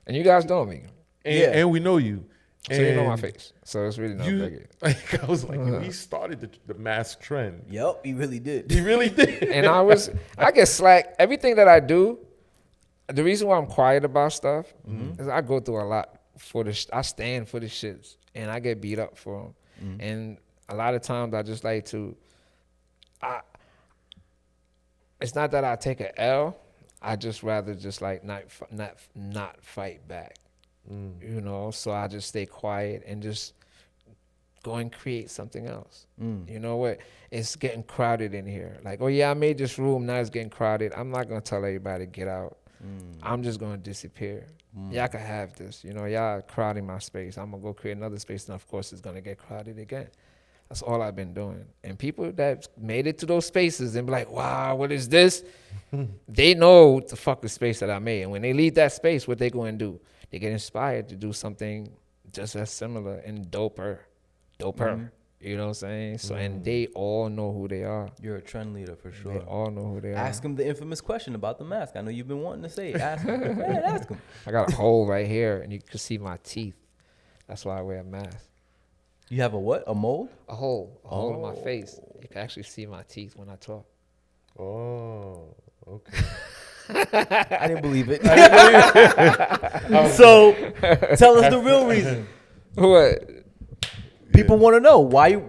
D: And you guys know me.
C: And we know you.
D: So you know my face. So it's really not big.
C: Like, I was like, he started the mask trend.
B: Yep, he really did.
C: He really did.
D: And I get slack. Everything that I do, the reason why I'm quiet about stuff is I go through a lot I stand for the shits. and I get beat up for them. And a lot of times I just like to, it's not that I take an L. I just rather just like not fight back, you know. So I just stay quiet and just go and create something else. You know what? It's getting crowded in here. Like, oh yeah, I made this room. Now it's getting crowded. I'm not gonna tell everybody to get out. I'm just gonna disappear. Y'all can have this. You know, y'all crowding my space. I'm gonna go create another space, and of course, it's gonna get crowded again. That's all I've been doing. And people that made it to those spaces and be like, wow, what is this? They know what the fuck the space that I made. And when they leave that space, what they going to do? They get inspired to do something just as similar and doper. You know what I'm saying? So, and they all know who they are.
B: You're a trend leader for sure.
D: They all know who they are.
B: Ask him the infamous question about the mask. I know you've been wanting to say it. Ask him. Go ahead, ask him.
D: I got a hole right here, and you can see my teeth. That's why I wear a mask.
B: You have a what? A mold?
D: A hole in my face. You can actually see my teeth when I talk.
C: Oh, okay.
B: I didn't believe it. So, tell us the real reason.
D: What?
B: People want to know why you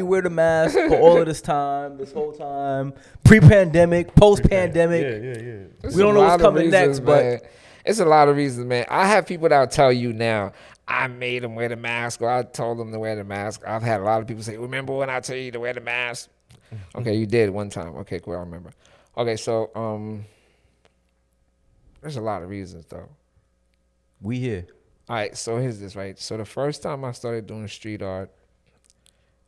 B: wear the mask for all of this whole time, pre-pandemic, post-pandemic.
C: Yeah.
B: We don't know what's coming next, but
D: it's a lot of reasons, man. I have people that'll tell you now, I made them wear the mask, or I told them to wear the mask. I've had a lot of people say, remember when I told you to wear the mask? Okay, you did one time. Okay, cool, I remember. Okay, so there's a lot of reasons, though.
B: we here.
D: All right, so here's this, right? So the first time I started doing street art,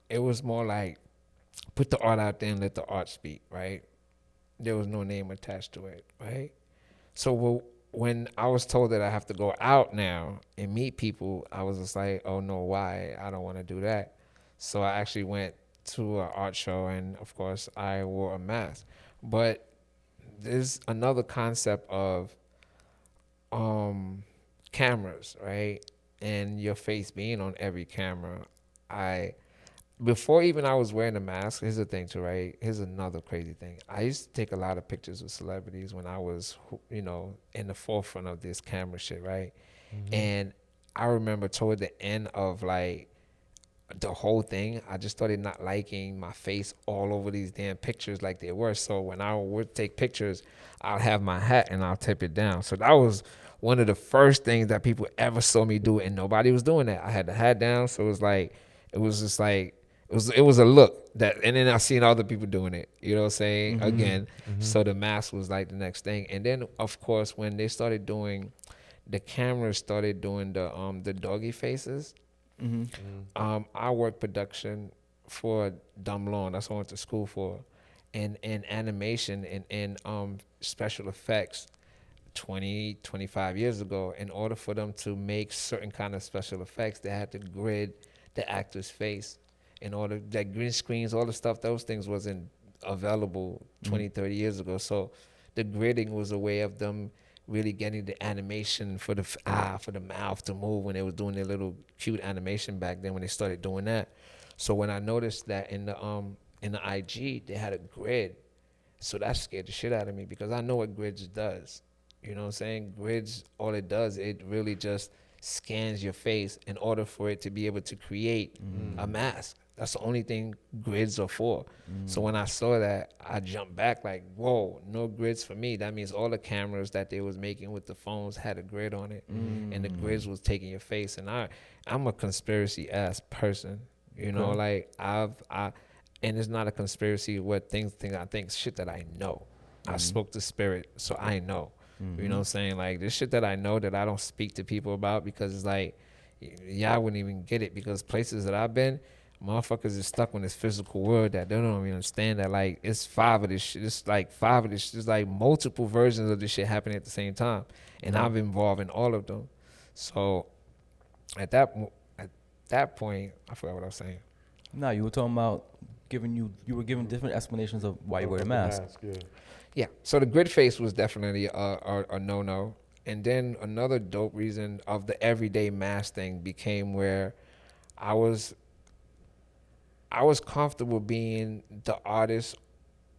D: it was more like put the art out there and let the art speak, right? There was no name attached to it, right? So when I was told that I have to go out now and meet people, I was just like, oh no, why? I don't want to do that. So I actually went to an art show, and of course I wore a mask. But there's another concept of cameras, right? And your face being on every camera. Before even I was wearing a mask, here's the thing too, right? Here's another crazy thing. I used to take a lot of pictures with celebrities when I was, you know, in the forefront of this camera shit, right? And I remember toward the end of like the whole thing, I just started not liking my face all over these damn pictures like they were. So when I would take pictures, I'll have my hat and I'll tip it down. So that was one of the first things that people ever saw me do, and nobody was doing that. I had the hat down, so it was like, it was just like, it was a look that, and then I seen other people doing it, you know what I'm saying? Again. So the mask was like the next thing. And then of course when they started doing, the cameras started doing the doggy faces. I worked production for dumb long. That's what I went to school for. And animation and special effects 25 years ago, in order for them to make certain kind of special effects, they had to grid the actor's face. In order, that green screens, all the stuff, those things wasn't available 20, 30 years ago. So the gridding was a way of them really getting the animation for the mouth to move when they was doing their little cute animation back then when they started doing that. So when I noticed that in the IG, they had a grid. So that scared the shit out of me, because I know what grids does. You know what I'm saying? Grids, all it does, it really just scans your face in order for it to be able to create a mask. That's the only thing grids are for. So when I saw that, I jumped back like, whoa, no grids for me. That means all the cameras that they was making with the phones had a grid on it. And the grids was taking your face. And I'm a conspiracy ass person. You know, like and it's not a conspiracy what things I think shit that I know. I spoke to spirit, so I know. You know what I'm saying? Like, this shit that I know that I don't speak to people about, because it's like, y'all wouldn't even get it, because places that I've been, motherfuckers is stuck in this physical world that they don't even understand that, like, it's five of this shit. It's like five of this. There's like multiple versions of this shit happening at the same time. And I'm involved in all of them. So at that point, I forgot what I was saying.
B: No, you were talking about you were giving different explanations of why you wear the mask.
D: Yeah, so the grid face was definitely a no-no. And then another dope reason of the everyday mask thing became where I was comfortable being the artist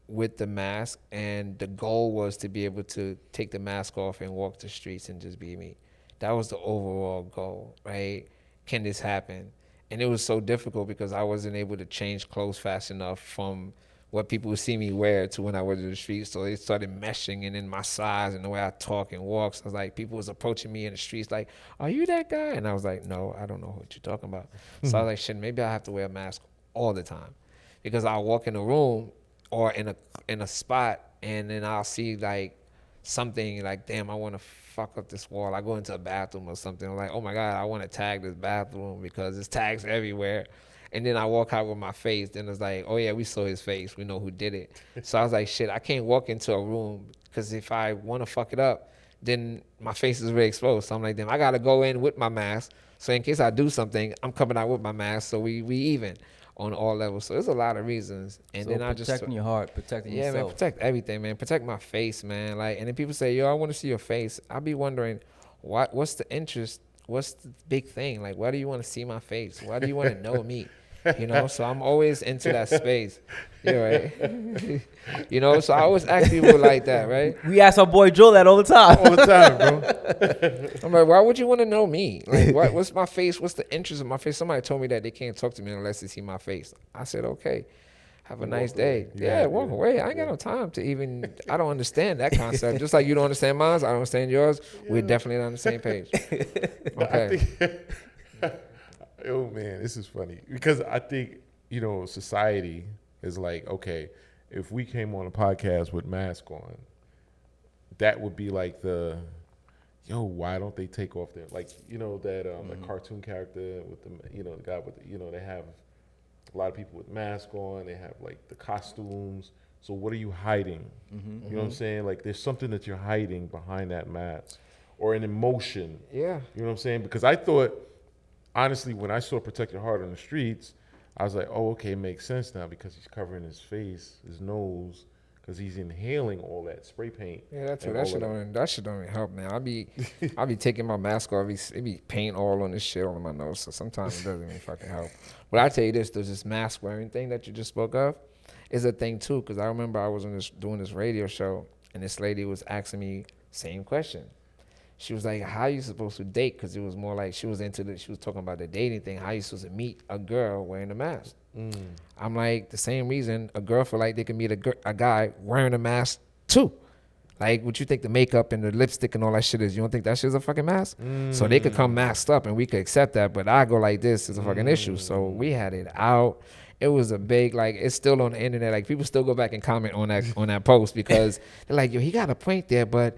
D: with the mask, and the goal was to be able to take the mask off and walk the streets and just be me. That was the overall goal, right? can this happen? And it was so difficult because I wasn't able to change clothes fast enough from what people would see me wear to when I was in the streets. So it started meshing, and then my size and the way I talk and walk. So I was like, people was approaching me in the streets like, are you that guy? And I was like, no, I don't know what you're talking about. So I was like, shit, maybe I have to wear a mask all the time, because I'll walk in a room or in a spot, and then I'll see like something like, damn, I want to fuck up this wall. I go into a bathroom or something, I'm like, oh my God, I want to tag this bathroom because there's tags everywhere. And then I walk out with my face. Then it's like, oh yeah, we saw his face. We know who did it. So I was like, shit, I can't walk into a room because if I want to fuck it up, then my face is really exposed. So I'm like, damn, I got to go in with my mask. So in case I do something, I'm coming out with my mask. So we even on all levels. So there's a lot of reasons. And
B: So
D: then I just
B: protecting your heart, protecting
D: yeah,
B: yourself.
D: man, protect everything, man. Protect my face, man. Like, and then people say, yo, I want to see your face. I be wondering, what's the interest? What's the big thing? Like, why do you want to see my face? Why do you want to know me? You know, so I'm always into that space. Yeah, right. You know, so I always ask people like that, right?
B: We ask our boy Joe that all the time.
C: All the time, bro.
D: I'm like, why would you want to know me? Like, what's my face? What's the interest of my face? Somebody told me that they can't talk to me unless they see my face. I said, okay. Have a nice day. Yeah, walk away. I ain't got no time to even, I don't understand that concept. Just like you don't understand mine, I don't understand yours. We're definitely not on the same page. Okay.
C: Oh man, this is funny because I think, you know, society is like, okay, if we came on a podcast with mask on, that would be like the, yo, why don't they take off their, like, you know, that that cartoon character with the, you know, the guy with the, you know, they have a lot of people with masks on, they have like the costumes. So what are you hiding? You know what I'm saying? Like there's something that you're hiding behind that mask, or an emotion.
D: Yeah.
C: You know what I'm saying? Because I thought, honestly, when I saw Protect Your Heart on the streets, I was like, oh, okay, it makes sense now because he's covering his face, his nose, because he's inhaling all that spray paint.
D: Yeah, that's that shit don't even help, man. I be taking my mask off, it be paint all on this shit on my nose, so sometimes it doesn't even fucking help. But I tell you this, there's this mask wearing thing that you just spoke of is a thing too, because I remember I was doing this radio show, and this lady was asking me same question. She was like, how you supposed to date? Because it was more like she was talking about the dating thing. How you supposed to meet a girl wearing a mask? I'm like, the same reason a girl feel like they can meet a guy wearing a mask too. Like, what you think the makeup and the lipstick and all that shit is? You don't think that shit's a fucking mask? So they could come masked up and we could accept that, but I go like this is a fucking issue. So we had it out. It was a big, like, it's still on the internet. Like, people still go back and comment on that post because they're like, yo, he got a point there, but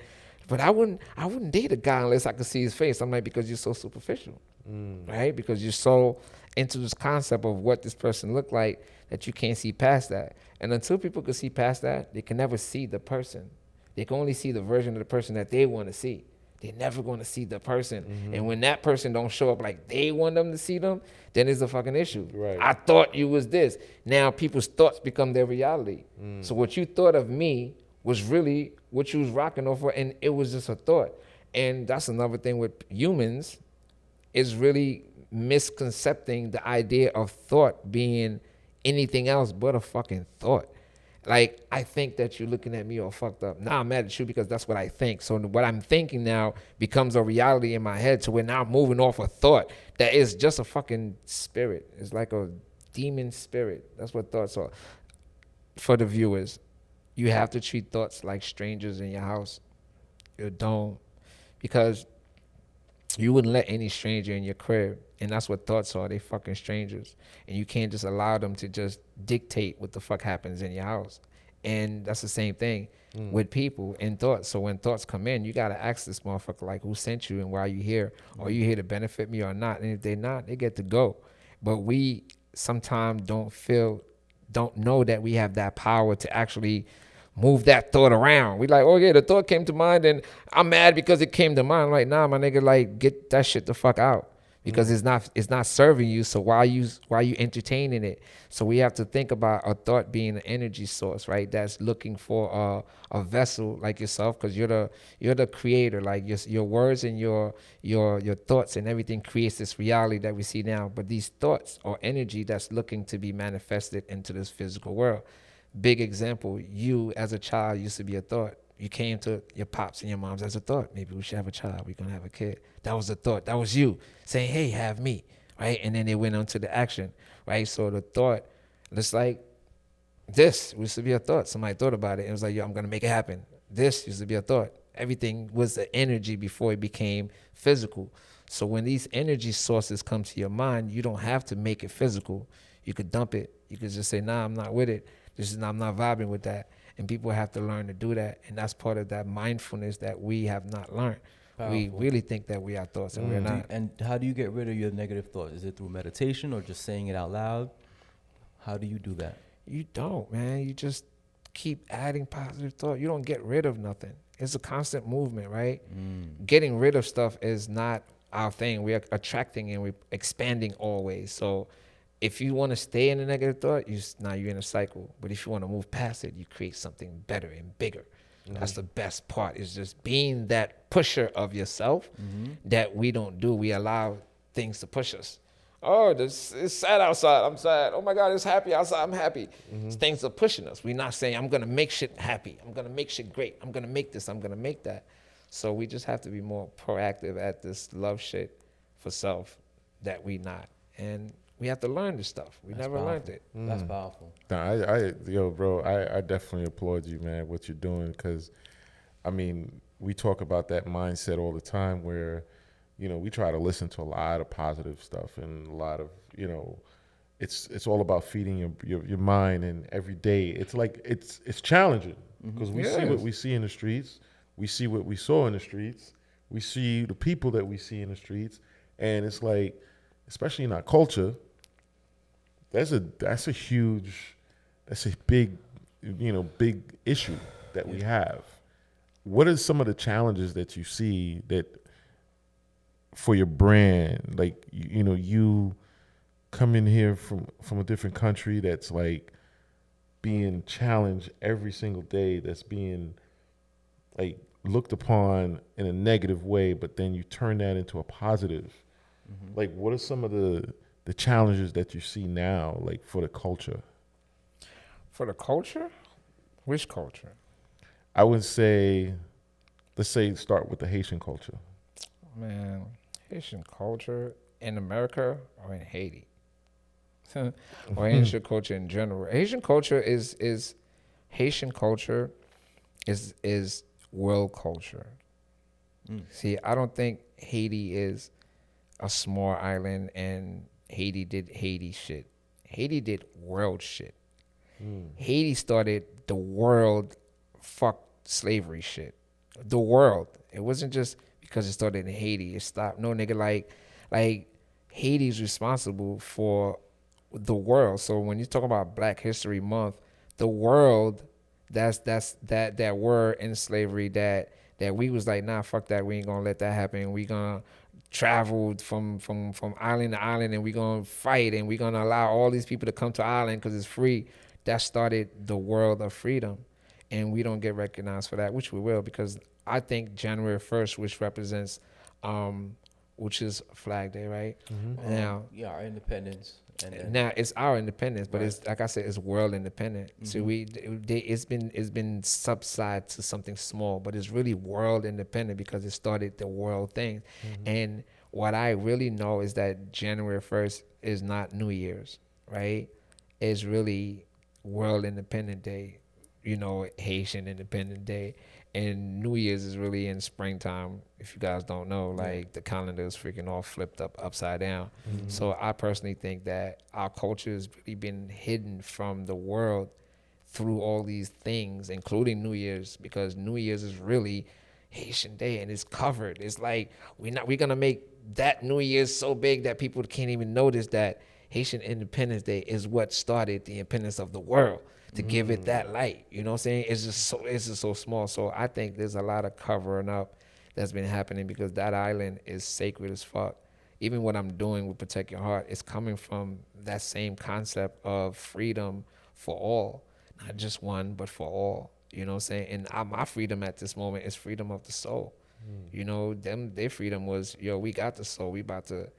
D: I wouldn't date a guy unless I could see his face. I'm like, because you're so superficial, right? Because you're so into this concept of what this person looked like that you can't see past that. And until people can see past that, they can never see the person. They can only see the version of the person that they want to see. They're never going to see the person. And when that person don't show up like they want them to see them, then it's a fucking issue.
C: Right.
D: I thought you was this. Now people's thoughts become their reality. So what you thought of me was really what you was rocking off for, and it was just a thought. And that's another thing with humans, is really misconcepting the idea of thought being anything else but a fucking thought. Like, I think that you're looking at me all fucked up. Now I'm mad at you because that's what I think. So what I'm thinking now becomes a reality in my head. So we're now moving off a thought that is just a fucking spirit. It's like a demon spirit. That's what thoughts are. For the viewers, you have to treat thoughts like strangers in your house. You don't. Because you wouldn't let any stranger in your crib. And that's what thoughts are. They fucking strangers. And you can't just allow them to just dictate what the fuck happens in your house. And that's the same thing with people and thoughts. So when thoughts come in, you got to ask this motherfucker, like, who sent you and why are you here? Are you here to benefit me or not? And if they're not, they get to go. But we sometimes don't know that we have that power to actually move that thought around. We like, oh yeah, the thought came to mind and I'm mad because it came to mind. I'm like, nah, my nigga, like, get that shit the fuck out. Because it's not serving you, so why you entertaining it? So we have to think about a thought being an energy source, right? That's looking for a vessel like yourself, because you're the creator. Like your words and your thoughts and everything creates this reality that we see now. But these thoughts are energy that's looking to be manifested into this physical world. Big example: you as a child used to be a thought. You came to your pops and your moms as a thought. Maybe we should have a child. We're going to have a kid. That was a thought. That was you saying, hey, have me. right? And then they went on to the action, right? So the thought, it's like this used to be a thought. Somebody thought about it. It was like, yo, I'm going to make it happen. This used to be a thought. Everything was the energy before it became physical. So when these energy sources come to your mind, you don't have to make it physical. You could dump it. You could just say, nah, I'm not with it. I'm not vibing with that. And people have to learn to do that. And that's part of that mindfulness that we have not learned.
B: Powerful.
D: We really think that we are thoughts and we're not.
B: And how do you get rid of your negative thoughts? Is it through meditation or just saying it out loud? How do you do that?
D: You don't, man. You just keep adding positive thought. You don't get rid of nothing. It's a constant movement, right? Getting rid of stuff is not our thing. We're attracting and we're expanding always. So if you want to stay in a negative thought, now you're in a cycle. But if you want to move past it, you create something better and bigger. That's the best part, is just being that pusher of yourself that we don't do. We allow things to push us. Oh, it's sad outside. I'm sad. Oh my God, it's happy outside. I'm happy. Things are pushing us. We're not saying, I'm going to make shit happy. I'm going to make shit great. I'm going to make this. I'm going to make that. So we just have to be more proactive at this love shit for self that we not. And we have to learn this stuff. We never learned it.
B: That's powerful.
C: Nah, yo, bro, I definitely applaud you, man, what you're doing. Because, I mean, we talk about that mindset all the time where, you know, we try to listen to a lot of positive stuff and a lot of, you know, it's all about feeding your mind. And every day it's like it's challenging because we see what we see in the streets. We see what we saw in the streets. We see the people that we see in the streets. And it's like, especially in our culture, that's a big, you know, big issue that we have. What are some of the challenges that you see that for your brand, like, you know, you come in here from a different country that's like being challenged every single day, that's being like looked upon in a negative way, but then you turn that into a positive. Like, what are some of the challenges that you see now, like, for the culture?
D: For the culture? Which culture?
C: I would say, let's say start with the Haitian culture.
D: Man, Haitian culture in America or in Haiti? Or Haitian culture in general. Haitian culture is world culture. See, I don't think Haiti is a small island and Haiti did Haiti shit. Haiti did world shit. Haiti started the world fuck slavery shit. The world. It wasn't just because it started in Haiti. It stopped. No, nigga, like Haiti's responsible for the world. So when you talk about Black History Month, the world, that word in slavery that we was like, nah, fuck that. We ain't gonna let that happen. We gonna travel from island to island and we gonna fight and we gonna allow all these people to come to island because it's free. That started the world of freedom. And we don't get recognized for that, which we will, because I think January 1st, which represents, which is Flag Day, right? Now,
B: Our independence. And
D: now it's our independence, but
B: Right.
D: it's like I said, it's world independent. So it's been subsided to something small, but it's really world independent because it started the world thing. And what I really know is that January 1st is not New Year's, right? It's really World Independent Day, you know, Haitian Independent Day. And New Year's is really in springtime. If you guys don't know, like the calendar is freaking all flipped upside down. So I personally think that our culture has really been hidden from the world through all these things, including New Year's, because New Year's is really Haitian Day and it's covered. It's like we're gonna make that New Year's so big that people can't even notice that Haitian Independence Day is what started the independence of the world, to give it that light. You know what I'm saying? It's just so small. So I think there's a lot of covering up that's been happening because that island is sacred as fuck. Even what I'm doing with Protect Your Heart is coming from that same concept of freedom for all, not just one, but for all. You know what I'm saying? And my freedom at this moment is freedom of the soul. You know, their freedom was, yo, we got the soul. We about to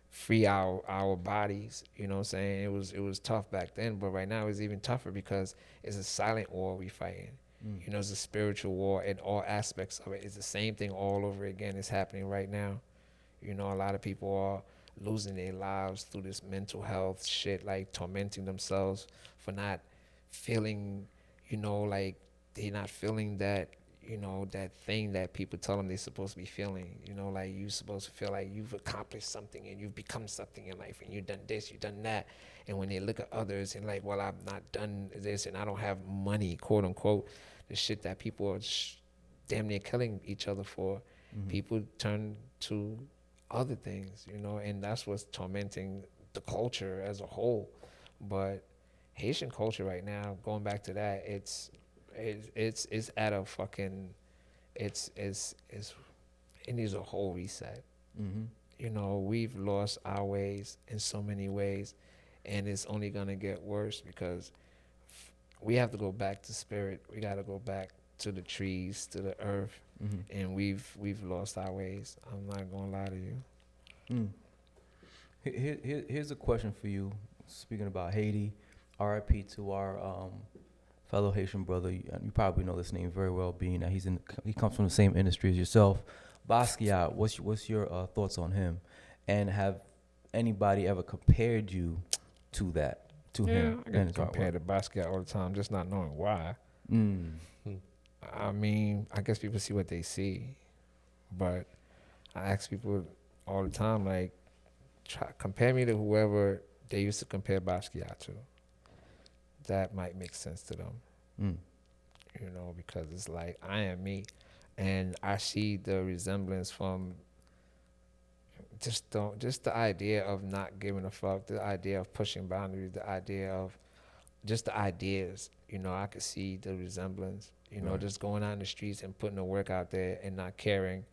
D: free our bodies. You know what I'm saying? It was tough back then, but right now it's even tougher because it's a silent war we fighting. You know, it's a spiritual war in all aspects of it. It's the same thing all over again. It's happening right now. You know, a lot of people losing their lives through this mental health shit, like tormenting themselves for not feeling, like they're not feeling that, that thing that people tell them they're supposed to be feeling. Like you're supposed to feel like you've accomplished something and you've become something in life and you've done this, you've done that. And when they look at others and like, well, I've not done this and I don't have money, quote unquote, the shit that people are damn near killing each other for, people turn to other things, and that's what's tormenting the culture as a whole. But Haitian culture right now, going back to that, it's at a fucking, it needs a whole reset. We've lost our ways in so many ways, and it's only gonna get worse because we have to go back to spirit. We got to go back to the trees, to the earth, and we've lost our ways. I'm not gonna lie to you.
B: Here's a question for you. Speaking about Haiti, RIP to our fellow Haitian brother. You probably know this name very well, being that he comes from the same industry as yourself. Basquiat, what's your thoughts on him? And have anybody ever compared you to that, to him?
D: I get compared to Basquiat all the time, just not knowing why. I mean, I guess people see what they see, but I ask people all the time, like, compare me to whoever they used to compare Basquiat to. That might make sense to them, because it's like, I am me, and I see the resemblance from just the idea of not giving a fuck, the idea of pushing boundaries, the idea of just the ideas. I could see the resemblance. Just going out in the streets and putting the work out there and not caring.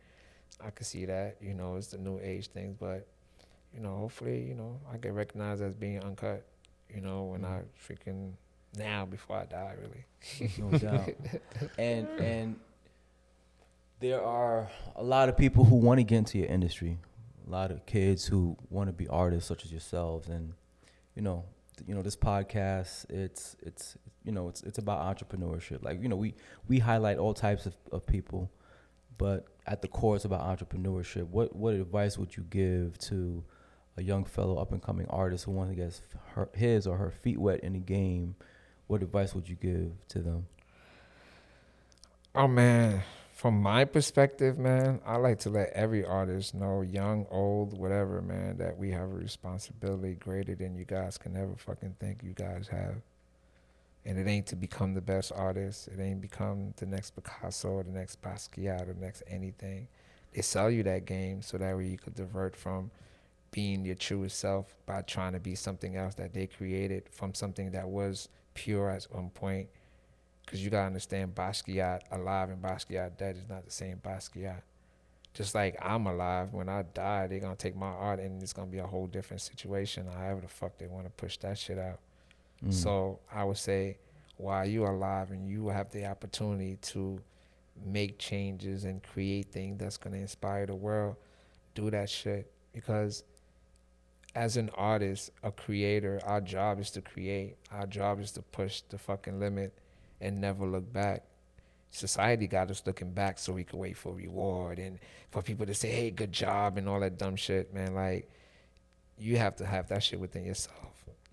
D: I could see that. It's the new age things, but hopefully, I get recognized as being uncut. When I freaking now before I die, really.
B: No doubt. And there are a lot of people who want to get into your industry. A lot of kids who want to be artists, such as yourselves, and this podcast, it's about entrepreneurship. Like, we highlight all types of people, but at the core, it's about entrepreneurship. What advice would you give to a young fellow up and coming artist who wants to get his or her feet wet in the game? What advice would you give to them?
D: Oh man, from my perspective, man, I like to let every artist know, young, old, whatever, man, that we have a responsibility greater than you guys can ever fucking think you guys have. And it ain't to become the best artist. It ain't become the next Picasso or the next Basquiat or the next anything. They sell you that game so that way you could divert from being your truest self by trying to be something else that they created from something that was pure at one point. Because you got to understand, Basquiat alive and Basquiat dead is not the same Basquiat. Just like I'm alive, when I die, they're going to take my art and it's going to be a whole different situation, however the fuck they want to push that shit out. So I would say, while you are alive and you have the opportunity to make changes and create things that's going to inspire the world, do that shit. Because as an artist, a creator, our job is to create. Our job is to push the fucking limit and never look back. Society got us looking back so we could wait for reward and for people to say, hey, good job and all that dumb shit, man. Like, you have to have that shit within yourself.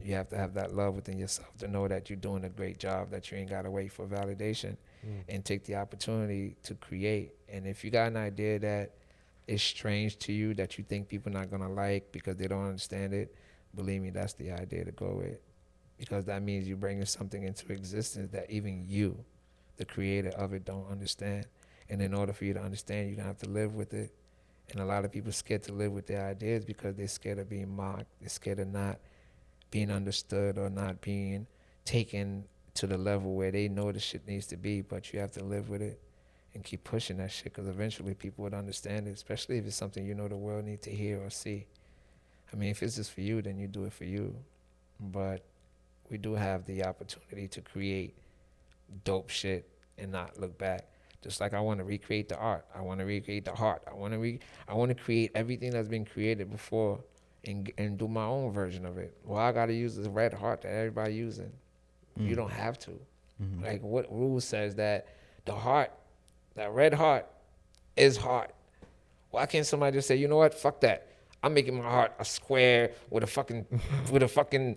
D: You have to have that love within yourself to know that you're doing a great job, that you ain't got to wait for validation and take the opportunity to create. And if you got an idea that is strange to you, that you think people not going to like because they don't understand it, believe me, that's the idea to go with. Because that means you're bringing something into existence that even you, the creator of it, don't understand. And in order for you to understand, you're going to have to live with it. And a lot of people are scared to live with their ideas because they're scared of being mocked. They're scared of not being understood or not being taken to the level where they know the shit needs to be, but you have to live with it and keep pushing that shit, because eventually people would understand it, especially if it's something the world needs to hear or see. I mean, if it's just for you, then you do it for you. But we do have the opportunity to create dope shit and not look back. Just like I want to recreate the art. I want to recreate the heart. I want to create everything that's been created before and do my own version of it. Well, I got to use the red heart that everybody using. You don't have to. Like, what rule says that the heart, that red heart, is heart? Why can't somebody just say, you know what, fuck that. I'm making my heart a square with a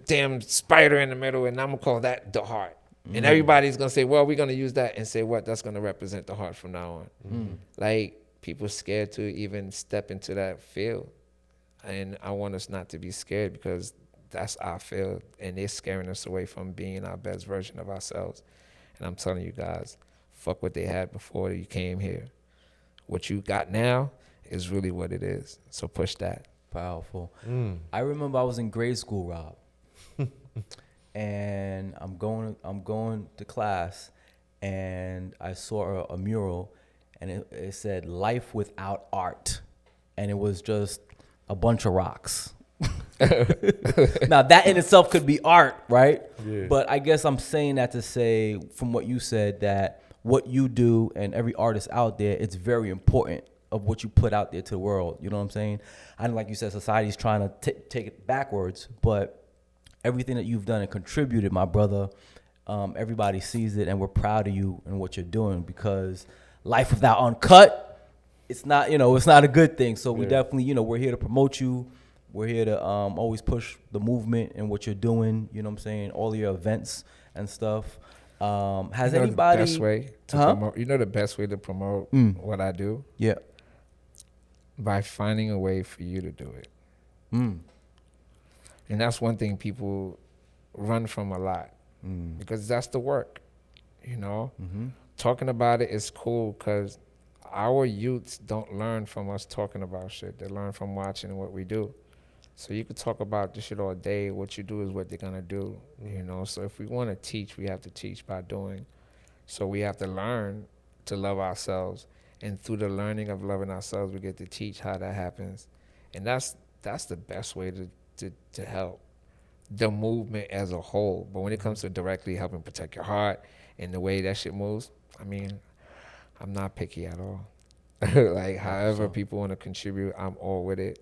D: damn spider in the middle, and I'm gonna call that the heart. And everybody's gonna say, well, we're gonna use that and say what? That's gonna represent the heart from now on. Like, people scared to even step into that field. And I want us not to be scared, because that's our field, and they're scaring us away from being our best version of ourselves. And I'm telling you guys, fuck what they had before you came here. What you got now is really what it is. So push that.
B: Powerful. I remember I was in grade school, Rob, and I'm going to class, and I saw a mural, and it said "Life without art," and it was just a bunch of rocks. Now that in itself could be art, right?
C: Yeah.
B: But I guess I'm saying that to say, from what you said, that what you do and every artist out there, it's very important of what you put out there to the world. You know what I'm saying? I know, like you said, society's trying to take it backwards, but everything that you've done and contributed, my brother, everybody sees it, and we're proud of you and what you're doing, because life without uncut, it's not, it's not a good thing. So we definitely, we're here to promote you. We're here to always push the movement and what you're doing. You know what I'm saying? All your events and stuff. Has anybody?
D: The best way to promote, the best way to promote what I do?
B: Yeah.
D: By finding a way for you to do it. And that's one thing people run from a lot, because that's the work, Talking about it is cool, because our youths don't learn from us talking about shit. They learn from watching what we do. So you could talk about this shit all day. What you do is what they're going to do, So if we want to teach, we have to teach by doing. So we have to learn to love ourselves. And through the learning of loving ourselves, we get to teach how that happens. And that's the best way to help the movement as a whole. But when it comes to directly helping protect your heart and the way that shit moves, I mean, I'm not picky at all. Like, however people want to contribute, I'm all with it,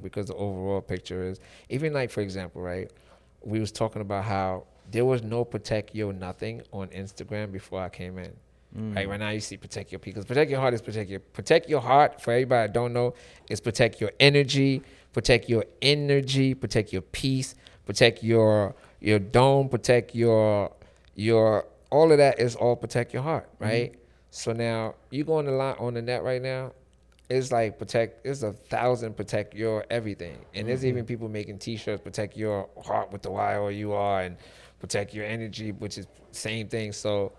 D: because the overall picture is, even like, for example, right, we was talking about how there was no protect your nothing on Instagram before I came in. Right now you see protect your because protect your heart is protect your heart. For everybody that don't know, is protect your energy, protect your peace, protect your dome, protect your all of that is all protect your heart, right? So now you go on the net right now, it's like it's 1,000 protect your everything. And there's even people making t-shirts, protect your heart with the YOUR, and protect your energy, which is same thing. So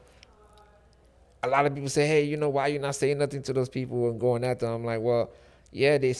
D: a lot of people say, hey, why you not saying nothing to those people and going at them? I'm like, well, yeah, they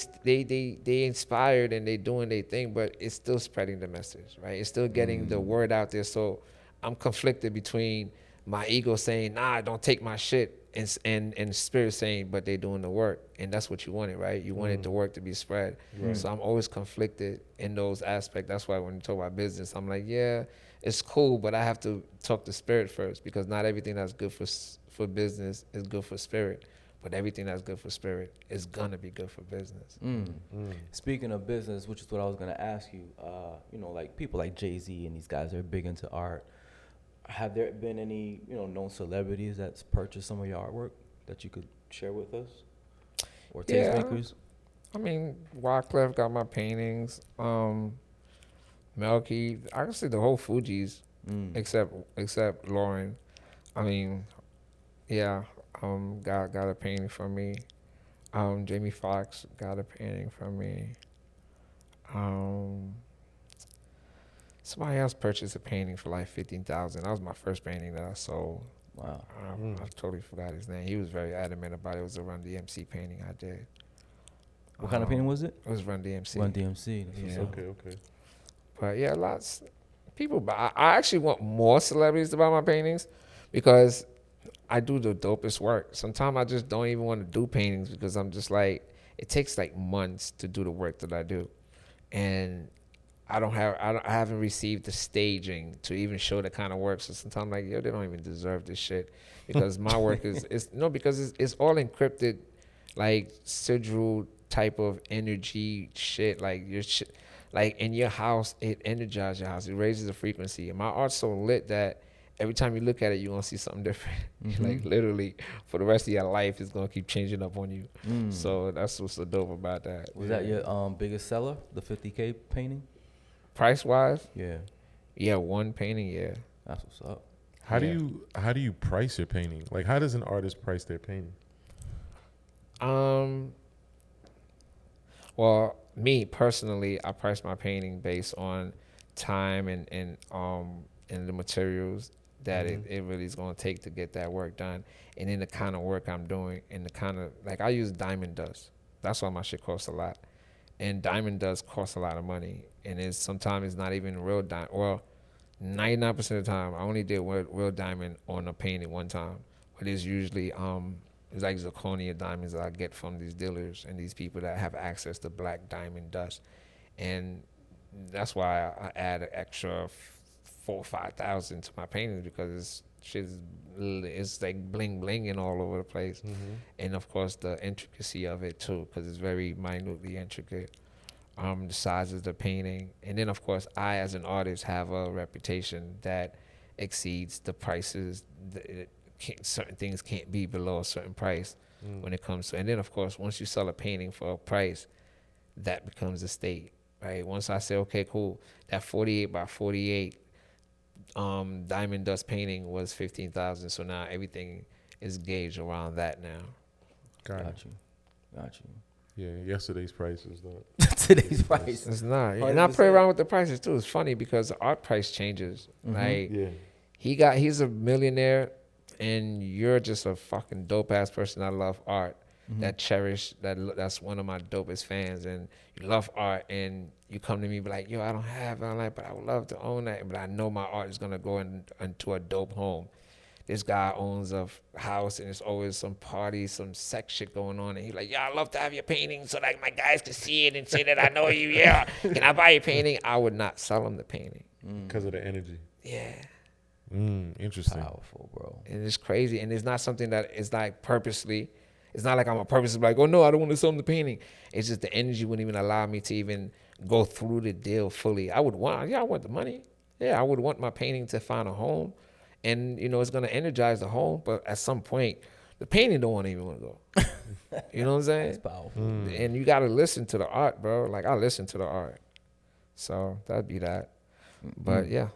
D: inspired and they doing their thing, but it's still spreading the message, right? It's still getting the word out there. So I'm conflicted between my ego saying, nah, don't take my shit, and spirit saying, but they doing the work. And that's what you wanted, right? You wanted the work to be spread. Right. So I'm always conflicted in those aspects. That's why when you talk about business, I'm like, yeah, it's cool, but I have to talk to spirit first, because not everything that's good for business is good for spirit, but everything that's good for spirit is gonna be good for business.
B: Speaking of business, which is what I was gonna ask you, like people like Jay-Z and these guys are big into art. Have there been any, known celebrities that's purchased some of your artwork that you could share with us, or tastemakers?
D: I mean, Wyclef got my paintings. Melky, I can say the whole Fugees, except Lauren. I mean, yeah, got a painting from me. Jamie Foxx got a painting from me. Somebody else purchased a painting for like $15,000. That was my first painting that I sold.
B: Wow.
D: I totally forgot his name. He was very adamant about it. It was a Run DMC painting I did.
B: What kind of painting was it?
D: It was Run DMC.
B: Run DMC.
C: Yeah. Okay.
D: But yeah, lots people. But I actually want more celebrities to buy my paintings, because I do the dopest work. Sometimes I just don't even want to do paintings, because I'm just like, it takes like months to do the work that I do, and I haven't received the staging to even show the kind of work. So sometimes I'm like, yo, they don't even deserve this shit, because my work because it's all encrypted, like sigil type of energy shit. Like your shit, like in your house, it energizes your house. It raises the frequency. And my art's so lit that every time you look at it, you're gonna see something different.
B: Mm-hmm.
D: Like literally, for the rest of your life, it's gonna keep changing up on you.
B: Mm.
D: So that's what's so dope about that.
B: Was that your biggest seller, the 50K painting?
D: Price wise?
B: Yeah,
D: Yeah, one painting. Yeah.
B: that's what's up.
C: How do you price your painting? Like, how does an artist price their painting?
D: Well, me personally, I price my painting based on time and the materials that it really is going to take to get that work done, and then the kind of work I'm doing, and the kind of, like, I use diamond dust. That's why my shit costs a lot, and diamond dust costs a lot of money, and sometimes it's not even real diamond. Well, 99% of the time, I only did real diamond on a painting one time, but it's usually it's like zirconia diamonds that I get from these dealers and these people that have access to black diamond dust, and that's why I add an extra 4,000 or 5,000 to my paintings, because it's like bling blinging all over the place, and of course the intricacy of it too, because it's very minutely intricate. The size of the painting, and then of course I, as an artist, have a reputation that exceeds the prices. Certain things can't be below a certain price when it comes to, and then of course once you sell a painting for a price, that becomes a state, right? Once I say, okay, cool, that 48 by 48 diamond dust painting was 15,000, so now everything is gauged around that now.
B: Got you.
C: Yeah, yesterday's price is not.
B: Today's price.
D: It's not, and I play around with the prices too. It's funny because the art price changes. Like, he's a millionaire, and you're just a fucking dope ass person that love art, that cherish that's one of my dopest fans, and you love art, and you come to me be like, yo, I don't have it, I'm like, but I would love to own that, but I know my art is gonna go into a dope home. This guy owns a house, and there's always some party, some sex shit going on, and he's like, yeah, I love to have your painting so that my guys can see it and say that I know you. Yeah, can I buy your painting? I would not sell him the painting
C: Because of the energy.
D: Yeah.
C: Interesting.
B: Powerful, bro.
D: And it's crazy, and it's not something that is like purposely. It's not like I'm a purposely like, oh no, I don't want to sell him the painting. It's just the energy wouldn't even allow me to even go through the deal fully. I want the money. Yeah, I would want my painting to find a home, and it's gonna energize the home. But at some point, the painting don't even want to go. You know what I'm saying?
B: It's powerful.
D: And you gotta listen to the art, bro. Like, I listen to the art, so that'd be that. But yeah,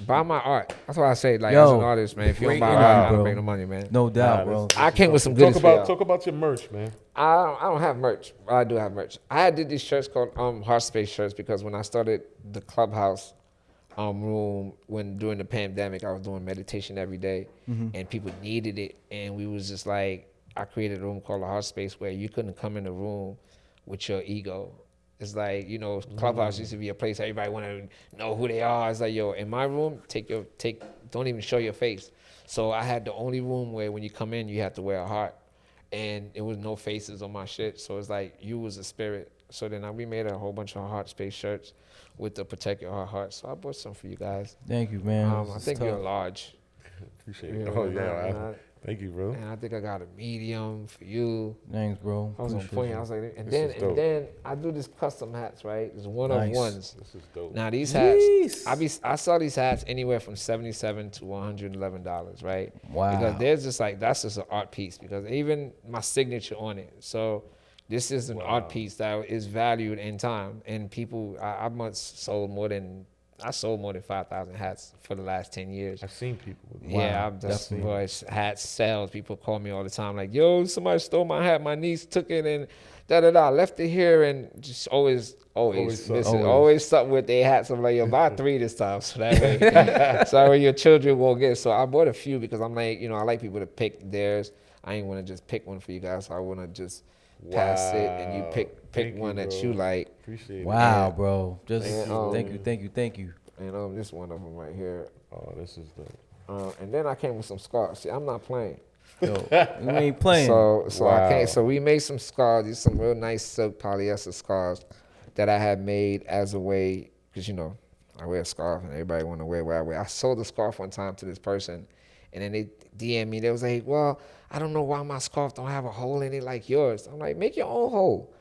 D: buy my art. That's what I say. Like, as an artist, man, if you don't buy art, I don't make no money, man.
B: No doubt, bro.
D: I came with some goodies for y'all.
C: Talk about your merch, man.
D: I don't have merch. But I do have merch. I did these shirts called Heart Space shirts, because when I started the clubhouse room during the pandemic, I was doing meditation every day, and people needed it, and we was just like, I created a room called the Heart Space where you couldn't come in the room with your ego. It's like, clubhouse used to be a place everybody want to know who they are. It's like, yo, in my room, don't even show your face. So I had the only room where when you come in, you have to wear a heart, and it was no faces on my shit. So it's like, you was a spirit. So then we made a whole bunch of Heart Space shirts with the Protect Your Heart. So I bought some for you guys.
B: Thank you, man.
D: I think you're large.
C: Appreciate it. Oh yeah, thank you, bro.
D: And I think I got a medium for you.
B: Thanks, bro.
D: I was on point. I was like, and then I do this custom hats, right? It's one of ones.
C: This is dope.
D: Now these hats, I sell these hats anywhere from $77 to $111, right?
B: Wow.
D: Because there's just like, that's just an art piece, because even my signature on it. So this is an art piece that is valued in time, and people, I sold more than 5,000 hats for the last 10 years.
C: I've seen people.
D: Yeah, I'm just hat sales. People call me all the time like, yo, somebody stole my hat. My niece took it and I left it here, and just always something with their hats. I'm like, yo, buy 3 this time, so that way, your children won't get it. So I bought a few because I'm like, I like people to pick theirs. I ain't want to just pick one for you guys. So I want to just pass it, and you pick one that you like.
C: Appreciate it.
B: Wow, bro. Just thank you.
D: And this one of them right here.
C: Oh, this is dope.
D: And then I came with some scarves. See, I'm not playing.
B: Yo, we ain't playing.
D: So we made some scarves. These some real nice silk polyester scarves that I had made as a way, because I wear a scarf and everybody want to wear what I wear. I sold the scarf one time to this person, and then they DM me. They was like, well, I don't know why my scarf don't have a hole in it like yours. I'm like, make your own hole.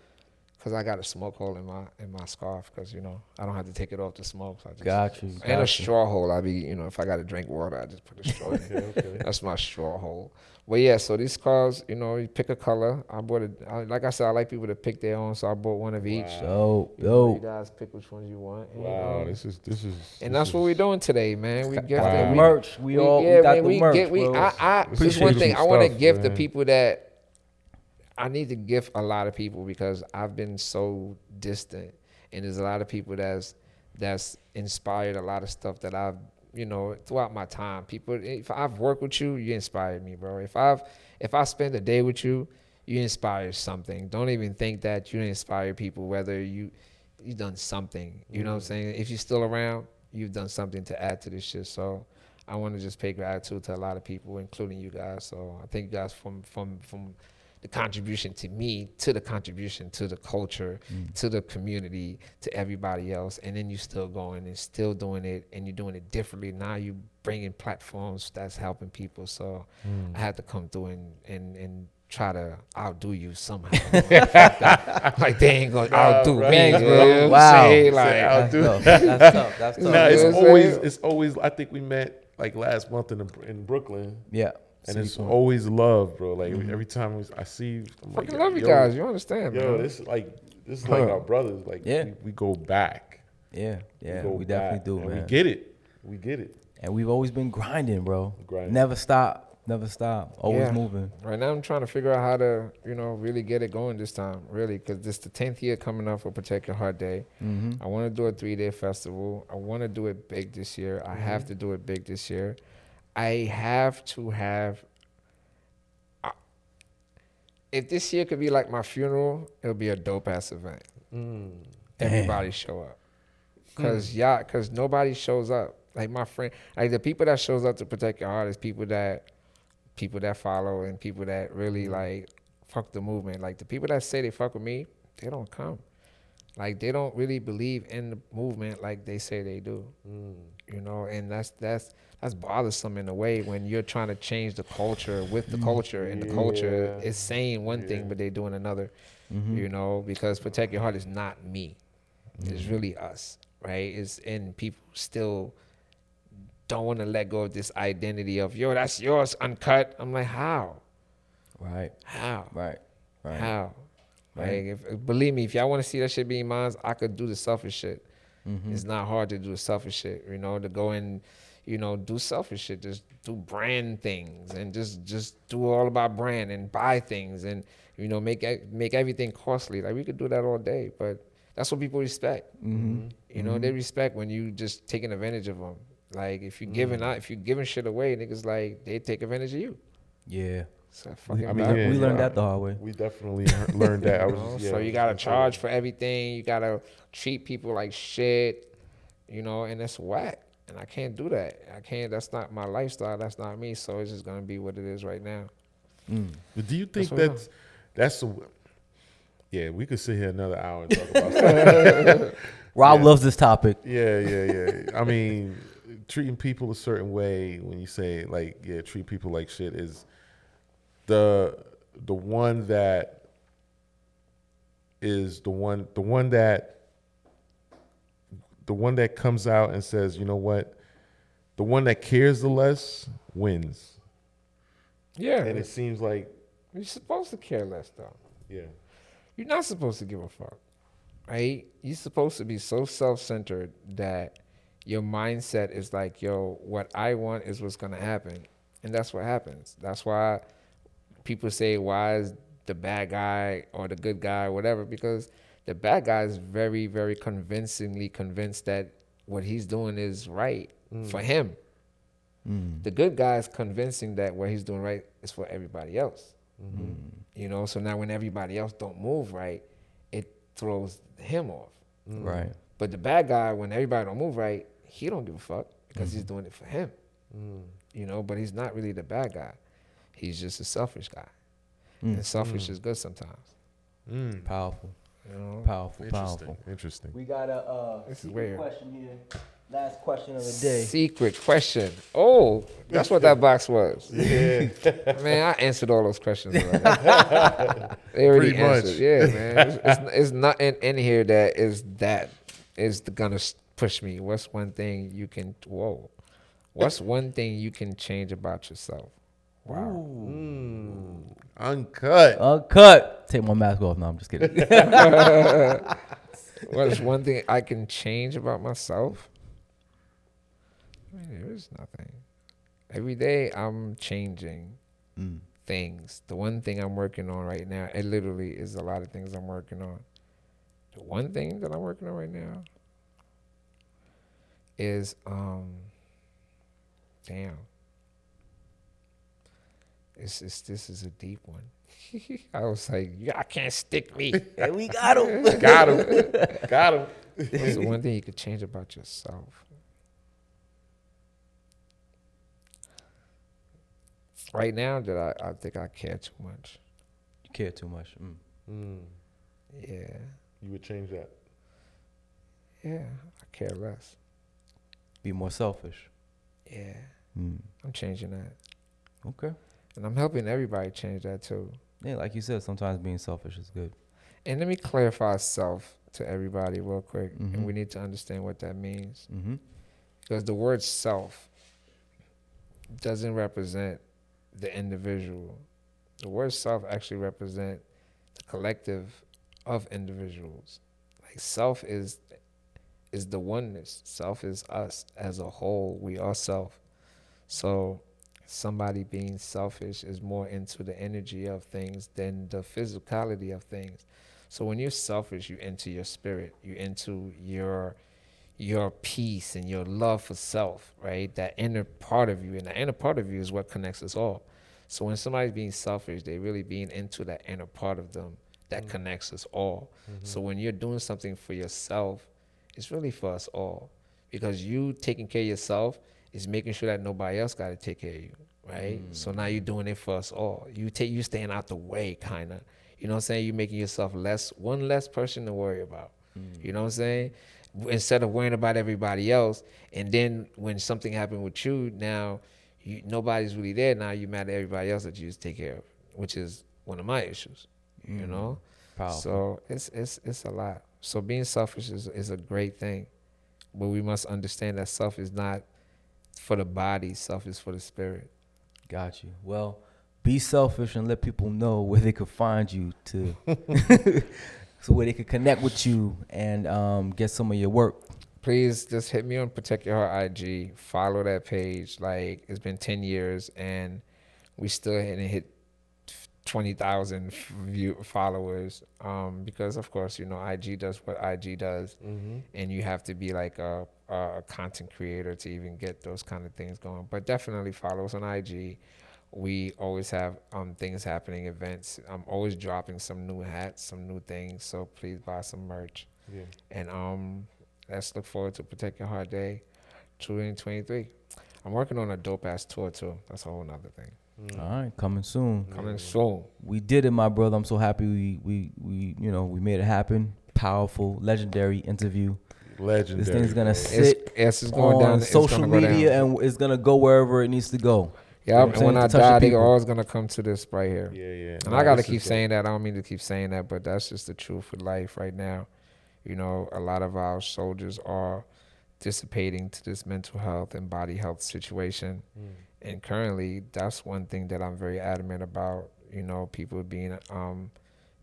D: Cause I got a smoke hole in my scarf, cause I don't have to take it off to smoke. So I just,
B: Got you.
D: and a straw hole. I be if I gotta drink water, I just put a straw in.
C: Okay.
D: That's my straw hole. But yeah, so these cars, you pick a color. I bought it. Like I said, I like people to pick their own, so I bought one of each.
B: So
D: You guys pick which ones you want. And,
C: Wow, this is.
D: And that's what we're doing today, man. We
B: Got
D: gift
B: the
D: it.
B: merch. We got the merch, bro.
D: Just one thing. I want to
C: stuff,
D: gift the
C: man.
D: people that I need to gift a lot of people, because I've been so distant, and there's a lot of people that's inspired a lot of stuff that I've throughout my time. People, if I've worked with you, you inspired me, bro. If I spend a day with you, you inspire something. Don't even think that you inspire people, whether you've done something. You know what I'm saying? If you're still around, you've done something to add to this shit. So I want to just pay gratitude to a lot of people, including you guys. So I thank you guys from the contribution to me, to the contribution to the culture, to the community, to everybody else. And then you still going and still doing it, and you're doing it differently. Now you bringing platforms that's helping people. So I had to come through and try to outdo you somehow. Like they ain't gonna outdo me.
B: Thanks,
D: You
B: bro.
D: know what I'm
B: Wow.
D: saying?
B: That's
C: outdo.
B: tough. That's tough. That's tough.
C: Nah,
D: You know what I'm saying?
C: it's always. I think we met like last month in Brooklyn,
B: Yeah.
C: and
B: See,
C: it's
B: point.
C: always love, bro. Like every time I see you, I'm like,
D: Fucking love you
C: yo,
D: guys. You understand,
C: Yo,
D: man?
C: this is like our brothers. Like
B: Yeah.
C: we go back.
B: Yeah.
C: Definitely
B: We definitely do,
C: and
B: man.
C: We get it.
B: And we've always been grinding, bro.
C: Grinding.
B: Never stop. Always
D: Yeah.
B: moving.
D: Right now, I'm trying to figure out how to, really get it going this time, really, because this the 10th year coming up for Protect Your Heart Day. I want to do a 3-day festival. I want to do it big this year. I have to do it big this year. I have to have. If this year could be like my funeral, it'll be a dope ass event. Everybody show up, cause nobody shows up. Like my friend, like the people that shows up to Protect Your Heart is people that follow and people that really like fuck the movement. Like the people that say they fuck with me, they don't come. Like they don't really believe in the movement like they say they do. And that's bothersome in a way when you're trying to change the culture with the culture, and the culture is saying one thing but they're doing another. Because Protect Your Heart is not me. It's really us, right? And people still don't want to let go of this identity of, yo, that's yours, uncut. I'm like, how?
B: Right.
D: How?
B: Right.
D: How?
B: Right.
D: Like, believe me, if y'all want to see that shit being mine, I could do the selfish shit. It's not hard to do the selfish shit, to go and, do selfish shit. Just do brand things and just do all about brand and buy things and, make everything costly. Like we could do that all day, but that's what people respect. They respect when you just taking advantage of them. Like if you're giving shit away, niggas like they take advantage of you.
B: Yeah.
D: So fucking
B: We learned that the hard way.
C: We definitely learned that.
D: So you gotta charge for everything. You gotta treat people like shit, and that's whack. And I can't do that. I can't. That's not my lifestyle. That's not me. So it's just gonna be what it is right now.
C: But do you think yeah, we could sit here another hour and talk about stuff.
B: Rob loves this topic.
C: Yeah. I mean, treating people a certain way when you say treat people like shit is the one that comes out and says, you know what, the one that cares the less wins.
D: Yeah.
C: And it seems like
D: you're supposed to care less though.
C: yeah.
D: You're not supposed to give a fuck, right? You're supposed to be so self-centered that your mindset is like, yo, what I want is what's going to happen. And that's what happens. That's why people say, why is the bad guy or the good guy or whatever? Because the bad guy is very, very convincingly convinced that what he's doing is right for him. The good guy is convincing that what he's doing right is for everybody else. So now when everybody else don't move right, it throws him off.
B: Right.
D: But the bad guy, when everybody don't move right, he don't give a fuck because he's doing it for him. But he's not really the bad guy. He's just a selfish guy. And selfish is good sometimes.
B: Powerful.
D: You know?
B: Powerful.
C: Interesting.
B: We got a
D: This is
B: secret
D: weird.
B: question here Last question of the day.
D: Secret question. Oh, that's what that box was.
C: Yeah.
D: Man, I answered all those questions already. They already
C: Pretty much.
D: answered. Yeah, man. It's nothing in here that is gonna push me. What's one thing you can? Whoa. What's one thing you can change about yourself? Wow.
C: Uncut.
B: Uncut. Take my mask off. No, I'm just kidding.
D: What's one thing I can change about myself? I mean, there is nothing. Every day I'm changing things. The one thing I'm working on right now, it literally is a lot of things I'm working on. The one thing that I'm working on right now is damn. This is a deep one. I was like, y'all can't stick me.
B: And we got him.
C: Got him. Got him.
D: What's the one thing you could change about yourself? Right now, that I think I care too much.
B: You care too much.
D: Yeah,
C: You would change that.
D: yeah, I care less.
B: Be more selfish.
D: Yeah, I'm changing that,
B: Okay.
D: and I'm helping everybody change that too.
B: Yeah, like you said, sometimes being selfish is good.
D: And let me clarify self to everybody real quick,
B: Mhm.
D: and we need to understand what that means,
B: Mm-hmm.
D: because the word self doesn't represent the individual. The word self actually represents the collective of individuals. Like self is the oneness. Self is us as a whole. We are self. So somebody being selfish is more into the energy of things than the physicality of things. So when you're selfish, you're into your spirit. You're into your peace and your love for self, right? That inner part of you. And the inner part of you is what connects us all. So when somebody's being selfish, they really being into that inner part of them that connects us all. So when you're doing something for yourself, it's really for us all. Because you taking care of yourself is making sure that nobody else got to take care of you, right? So now you're doing it for us all. You staying out the way, kind of. You know what I'm saying? You're making yourself one less person to worry about. You know what I'm saying? Instead of worrying about everybody else, and then when something happened with you, now nobody's really there. Now you mad at everybody else that you just take care of, which is one of my issues. You know,
B: Powerful.
D: so it's a lot. So being selfish is a great thing, but we must understand that self is not for the body. Self is for the spirit.
B: Got you. Well, be selfish and let people know where they could find you to, so where they could connect with you and get some of your work.
D: Please just hit me on Protect Your Heart IG. Follow that page. Like, it's been 10 years and we still hadn't hit 20,000 followers. Because of course, IG does what IG does, and you have to be like a content creator to even get those kind of things going. But definitely follow us on IG. We always have things happening, events. I'm always dropping some new hats, some new things. So please buy some merch.
C: Yeah.
D: And let's look forward to Protect Your Heart Day 2023. I'm working on a dope ass tour too. That's a whole nother thing.
B: All right, coming soon.
D: Coming soon.
B: We did it, my brother. I'm so happy we made it happen. Powerful, legendary interview.
C: Legendary.
B: This thing's gonna
C: bro.
B: sit
D: It's going
B: on
D: down. It's
B: social
D: gonna go
B: media
D: down.
B: and it's gonna go wherever it needs to go.
D: Yeah,
B: You know what I'm
D: and when
B: saying?
D: I
B: To touch the
D: die, they're
B: people.
D: always gonna come to this right here.
C: Yeah, yeah.
D: And I gotta keep saying that. I don't mean to keep saying that, but that's just the truth of life right now. A lot of our soldiers are dissipating to this mental health and body health situation. And currently, that's one thing that I'm very adamant about. People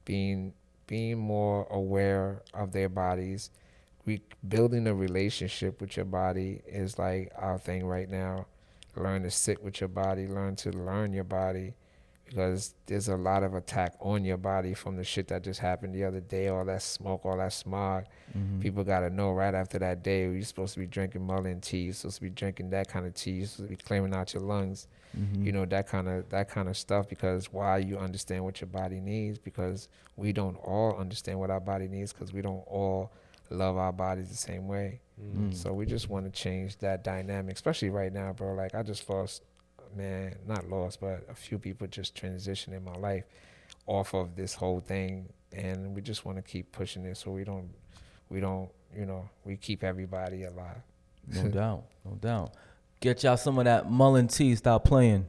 D: being more aware of their bodies. Building a relationship with your body is like our thing right now. Learn to sit with your body. Learn to learn your body, because there's a lot of attack on your body from the shit that just happened the other day. All that smoke, all that smog. People gotta know right after that day, you're supposed to be drinking mullein tea. You're supposed to be drinking that kind of tea. You're supposed to be clearing out your lungs. That kind of stuff. Because why? You understand what your body needs. Because we don't all understand what our body needs. Because we don't all love our bodies the same way. So we just want to change that dynamic, especially right now, bro. Like, I just lost, not lost, but a few people just transitioned in my life off of this whole thing, and we just want to keep pushing it so we keep everybody alive.
B: No doubt. No doubt. Get y'all some of that Mullen tea. Stop playing.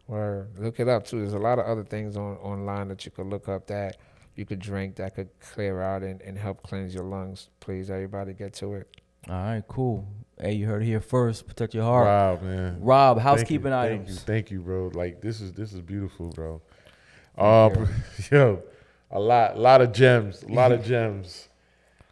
D: Or look it up too. There's a lot of other things online that you could look up that you could drink that could clear out and help cleanse your lungs. Please, everybody, get to it.
B: All right, cool. Hey, you heard it here first. Protect your heart.
C: Rob, man.
B: Rob, housekeeping items.
C: Thank you, bro. Like this is beautiful, bro.
D: Thank
C: Yo, a lot of gems,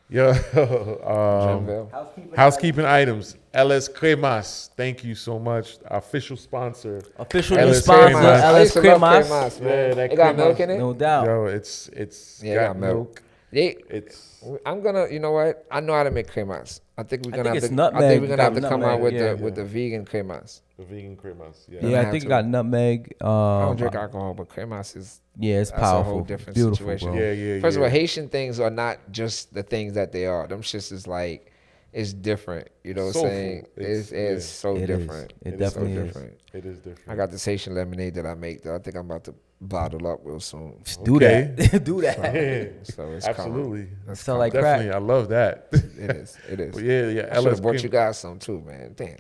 C: Yo,
D: Jamville.
C: housekeeping items. LS Cremas, thank you so much. Official sponsor.
B: Official
C: LS
B: sponsor,
C: Cremas.
D: I
B: LS
D: used to love
B: Cremas.
D: Cremas, man.
C: Yeah, that
D: It got
C: Cremas.
D: milk in it?
B: No doubt.
C: Yo, it's
D: Yeah,
C: got
D: got milk.
C: milk.
D: They,
C: It's
D: I'm gonna, you know what? I know how to make cremas. I think we're
B: I
D: gonna
B: think
D: have
B: it's
D: to.
B: nutmeg.
D: I think we're gonna have to
B: Got
D: come out
B: nutmeg,
D: with
C: yeah.
D: the vegan cremas.
C: the vegan cremas. Yeah.
B: Yeah, I
D: have
B: think
D: to.
B: it got nutmeg.
D: I don't drink alcohol, but cremas is
B: Yeah, it's
D: that's
B: powerful.
D: a whole different
B: Beautiful,
D: situation.
B: bro.
C: Yeah.
D: First of all, Haitian things are not just the things that they are. Them shits is like, it's different. You know what I'm
C: Soulful.
D: saying?
C: It's-
D: It's so
B: It is.
D: different.
B: It
D: It's
B: definitely
D: so
B: is.
D: different.
C: it is different.
D: I got this Haitian lemonade that I make that I think I'm about to bottle up real soon.
B: Do
C: Okay.
B: that. Do that.
C: Yeah,
D: So it's
C: absolutely.
D: Coming.
B: Sound like
C: Definitely,
B: crack.
C: I love that.
D: It is. It is.
C: Well, yeah.
D: I should
C: LS
D: have brought
C: Cream-
D: you guys some too, man. Damn.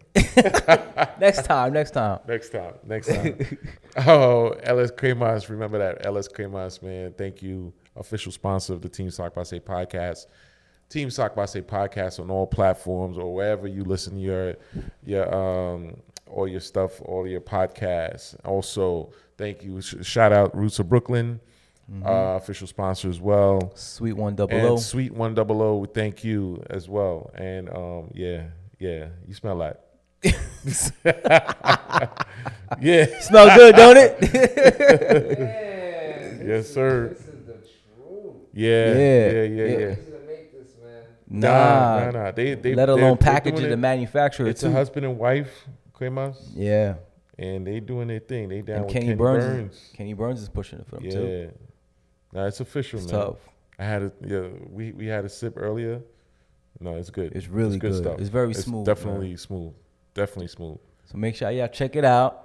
B: Next time.
C: Next time. Oh, LS Cremas. Remember that. LS Cremas, man. Thank you. Official sponsor of the Team Sock by Say podcast. Team Sock by Say podcast on all platforms or wherever you listen to all your stuff, all your podcasts. Also, thank you. Shout out Roots of Brooklyn, official sponsor as well.
B: Sweet 100.
C: And Sweet 100, thank you as well. And yeah, you smell like. Yeah.
B: Smell good, don't it?
C: Yes, sir.
D: This is the truth.
C: Yeah.
B: Yeah.
C: Yeah.
D: To make this, man.
C: Nah. They
B: Let alone
C: they're
B: package
C: doing
B: it and manufacture it
C: It's
B: too.
C: a husband and wife, Cremas,
B: Yeah.
C: and they doing their thing. They down
B: And
C: with
B: Kenny Burns. Kenny Burns is pushing it for them too.
C: Yeah. Nah, it's official,
B: It's
C: man.
B: tough.
C: I had we had a sip earlier. No, it's good.
B: It's really good.
C: stuff.
B: It's very smooth,
C: Definitely smooth. Definitely smooth.
B: So make sure y'all check it out.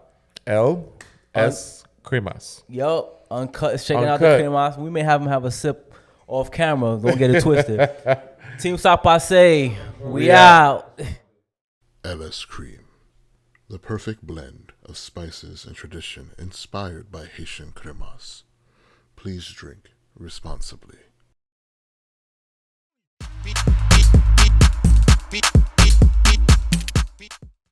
C: LS Cremas.
B: Yo, Uncut is checking out the
C: Uncut.
B: cremas. We may have them have a sip off camera. Don't get it twisted. Team Sock Pase, we out.
A: LS Cream, the perfect blend of spices and tradition inspired by Haitian cremas. Please drink responsibly.